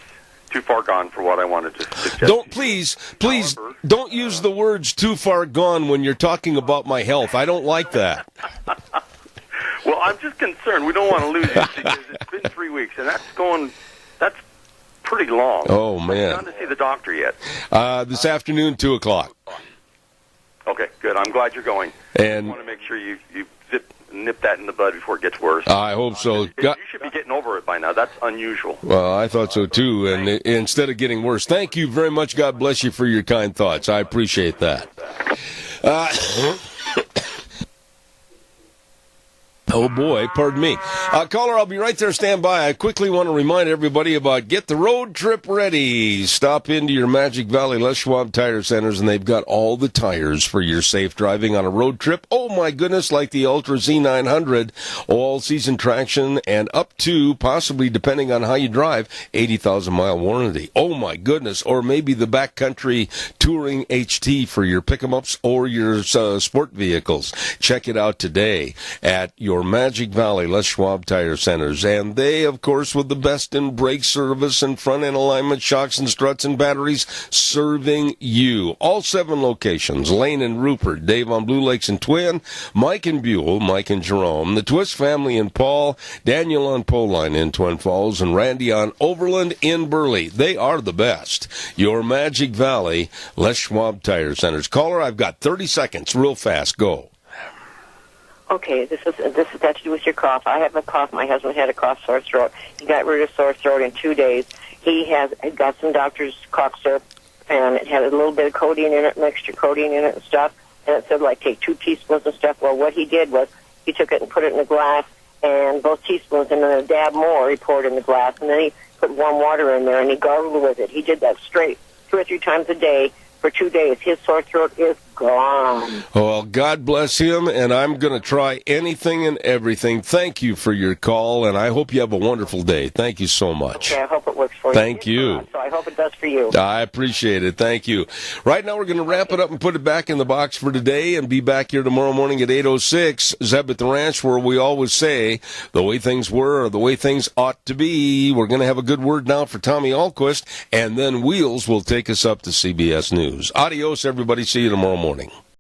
too far gone for what I wanted to suggest. Please, don't use the words too far gone when you're talking about my health. I don't like that. Well, I'm just concerned. We don't want to lose you because it's been 3 weeks, and that's pretty long. Oh, man. I've gone to see the doctor yet. This afternoon, 2 o'clock. Okay, good. I'm glad you're going. And I want to make sure you nip that in the bud before it gets worse. I hope so. You should be getting over it by now. That's unusual. Well, I thought so, too, and instead of getting worse. Thank you very much. God bless you for your kind thoughts. I appreciate that. Oh, boy, pardon me. Caller, I'll be right there. Stand by. I quickly want to remind everybody about Get the Road Trip Ready. Stop into your Magic Valley Les Schwab Tire Centers, and they've got all the tires for your safe driving on a road trip. Oh, my goodness, like the Ultra Z900, all-season traction, and up to, possibly, depending on how you drive, 80,000-mile warranty. Oh, my goodness. Or maybe the Backcountry Touring HT for your pick-em-ups or your sport vehicles. Check it out today at your Magic Valley Les Schwab Tire Centers. And they, of course, with the best in brake service and front-end alignment, shocks and struts and batteries, serving you. All 7 locations, Lane and Rupert, Dave on Blue Lakes and Twin, Mike and Buell, Mike and Jerome, the Twist family in Paul, Daniel on Poline in Twin Falls, and Randy on Overland in Burley. They are the best. Your Magic Valley Les Schwab Tire Centers. Caller, I've got 30 seconds. Real fast. Go. Okay, this has got to do with your cough. I have a cough. My husband had a cough, sore throat. He got rid of sore throat in 2 days. He got some doctor's cough syrup, and it had a little bit of codeine in it, extra codeine in it and stuff. And it said, like, take 2 teaspoons of stuff. Well, what he did was he took it and put it in a glass, and both teaspoons, and then a dab more he poured in the glass, and then he put warm water in there, and he gargled with it. He did that straight 2 or 3 times a day for 2 days. His sore throat is gone. Well, God bless him, and I'm going to try anything and everything. Thank you for your call, and I hope you have a wonderful day. Thank you so much. Okay, I hope it works for you. Thank you. So I hope it does for you. I appreciate it. Thank you. Right now, we're going to wrap it up and put it back in the box for today and be back here tomorrow morning at 8:06. Zeb at the Ranch, where we always say the way things were or the way things ought to be. We're going to have a good word now for Tommy Ahlquist, and then Wheels will take us up to CBS News. Adios, everybody. See you tomorrow morning.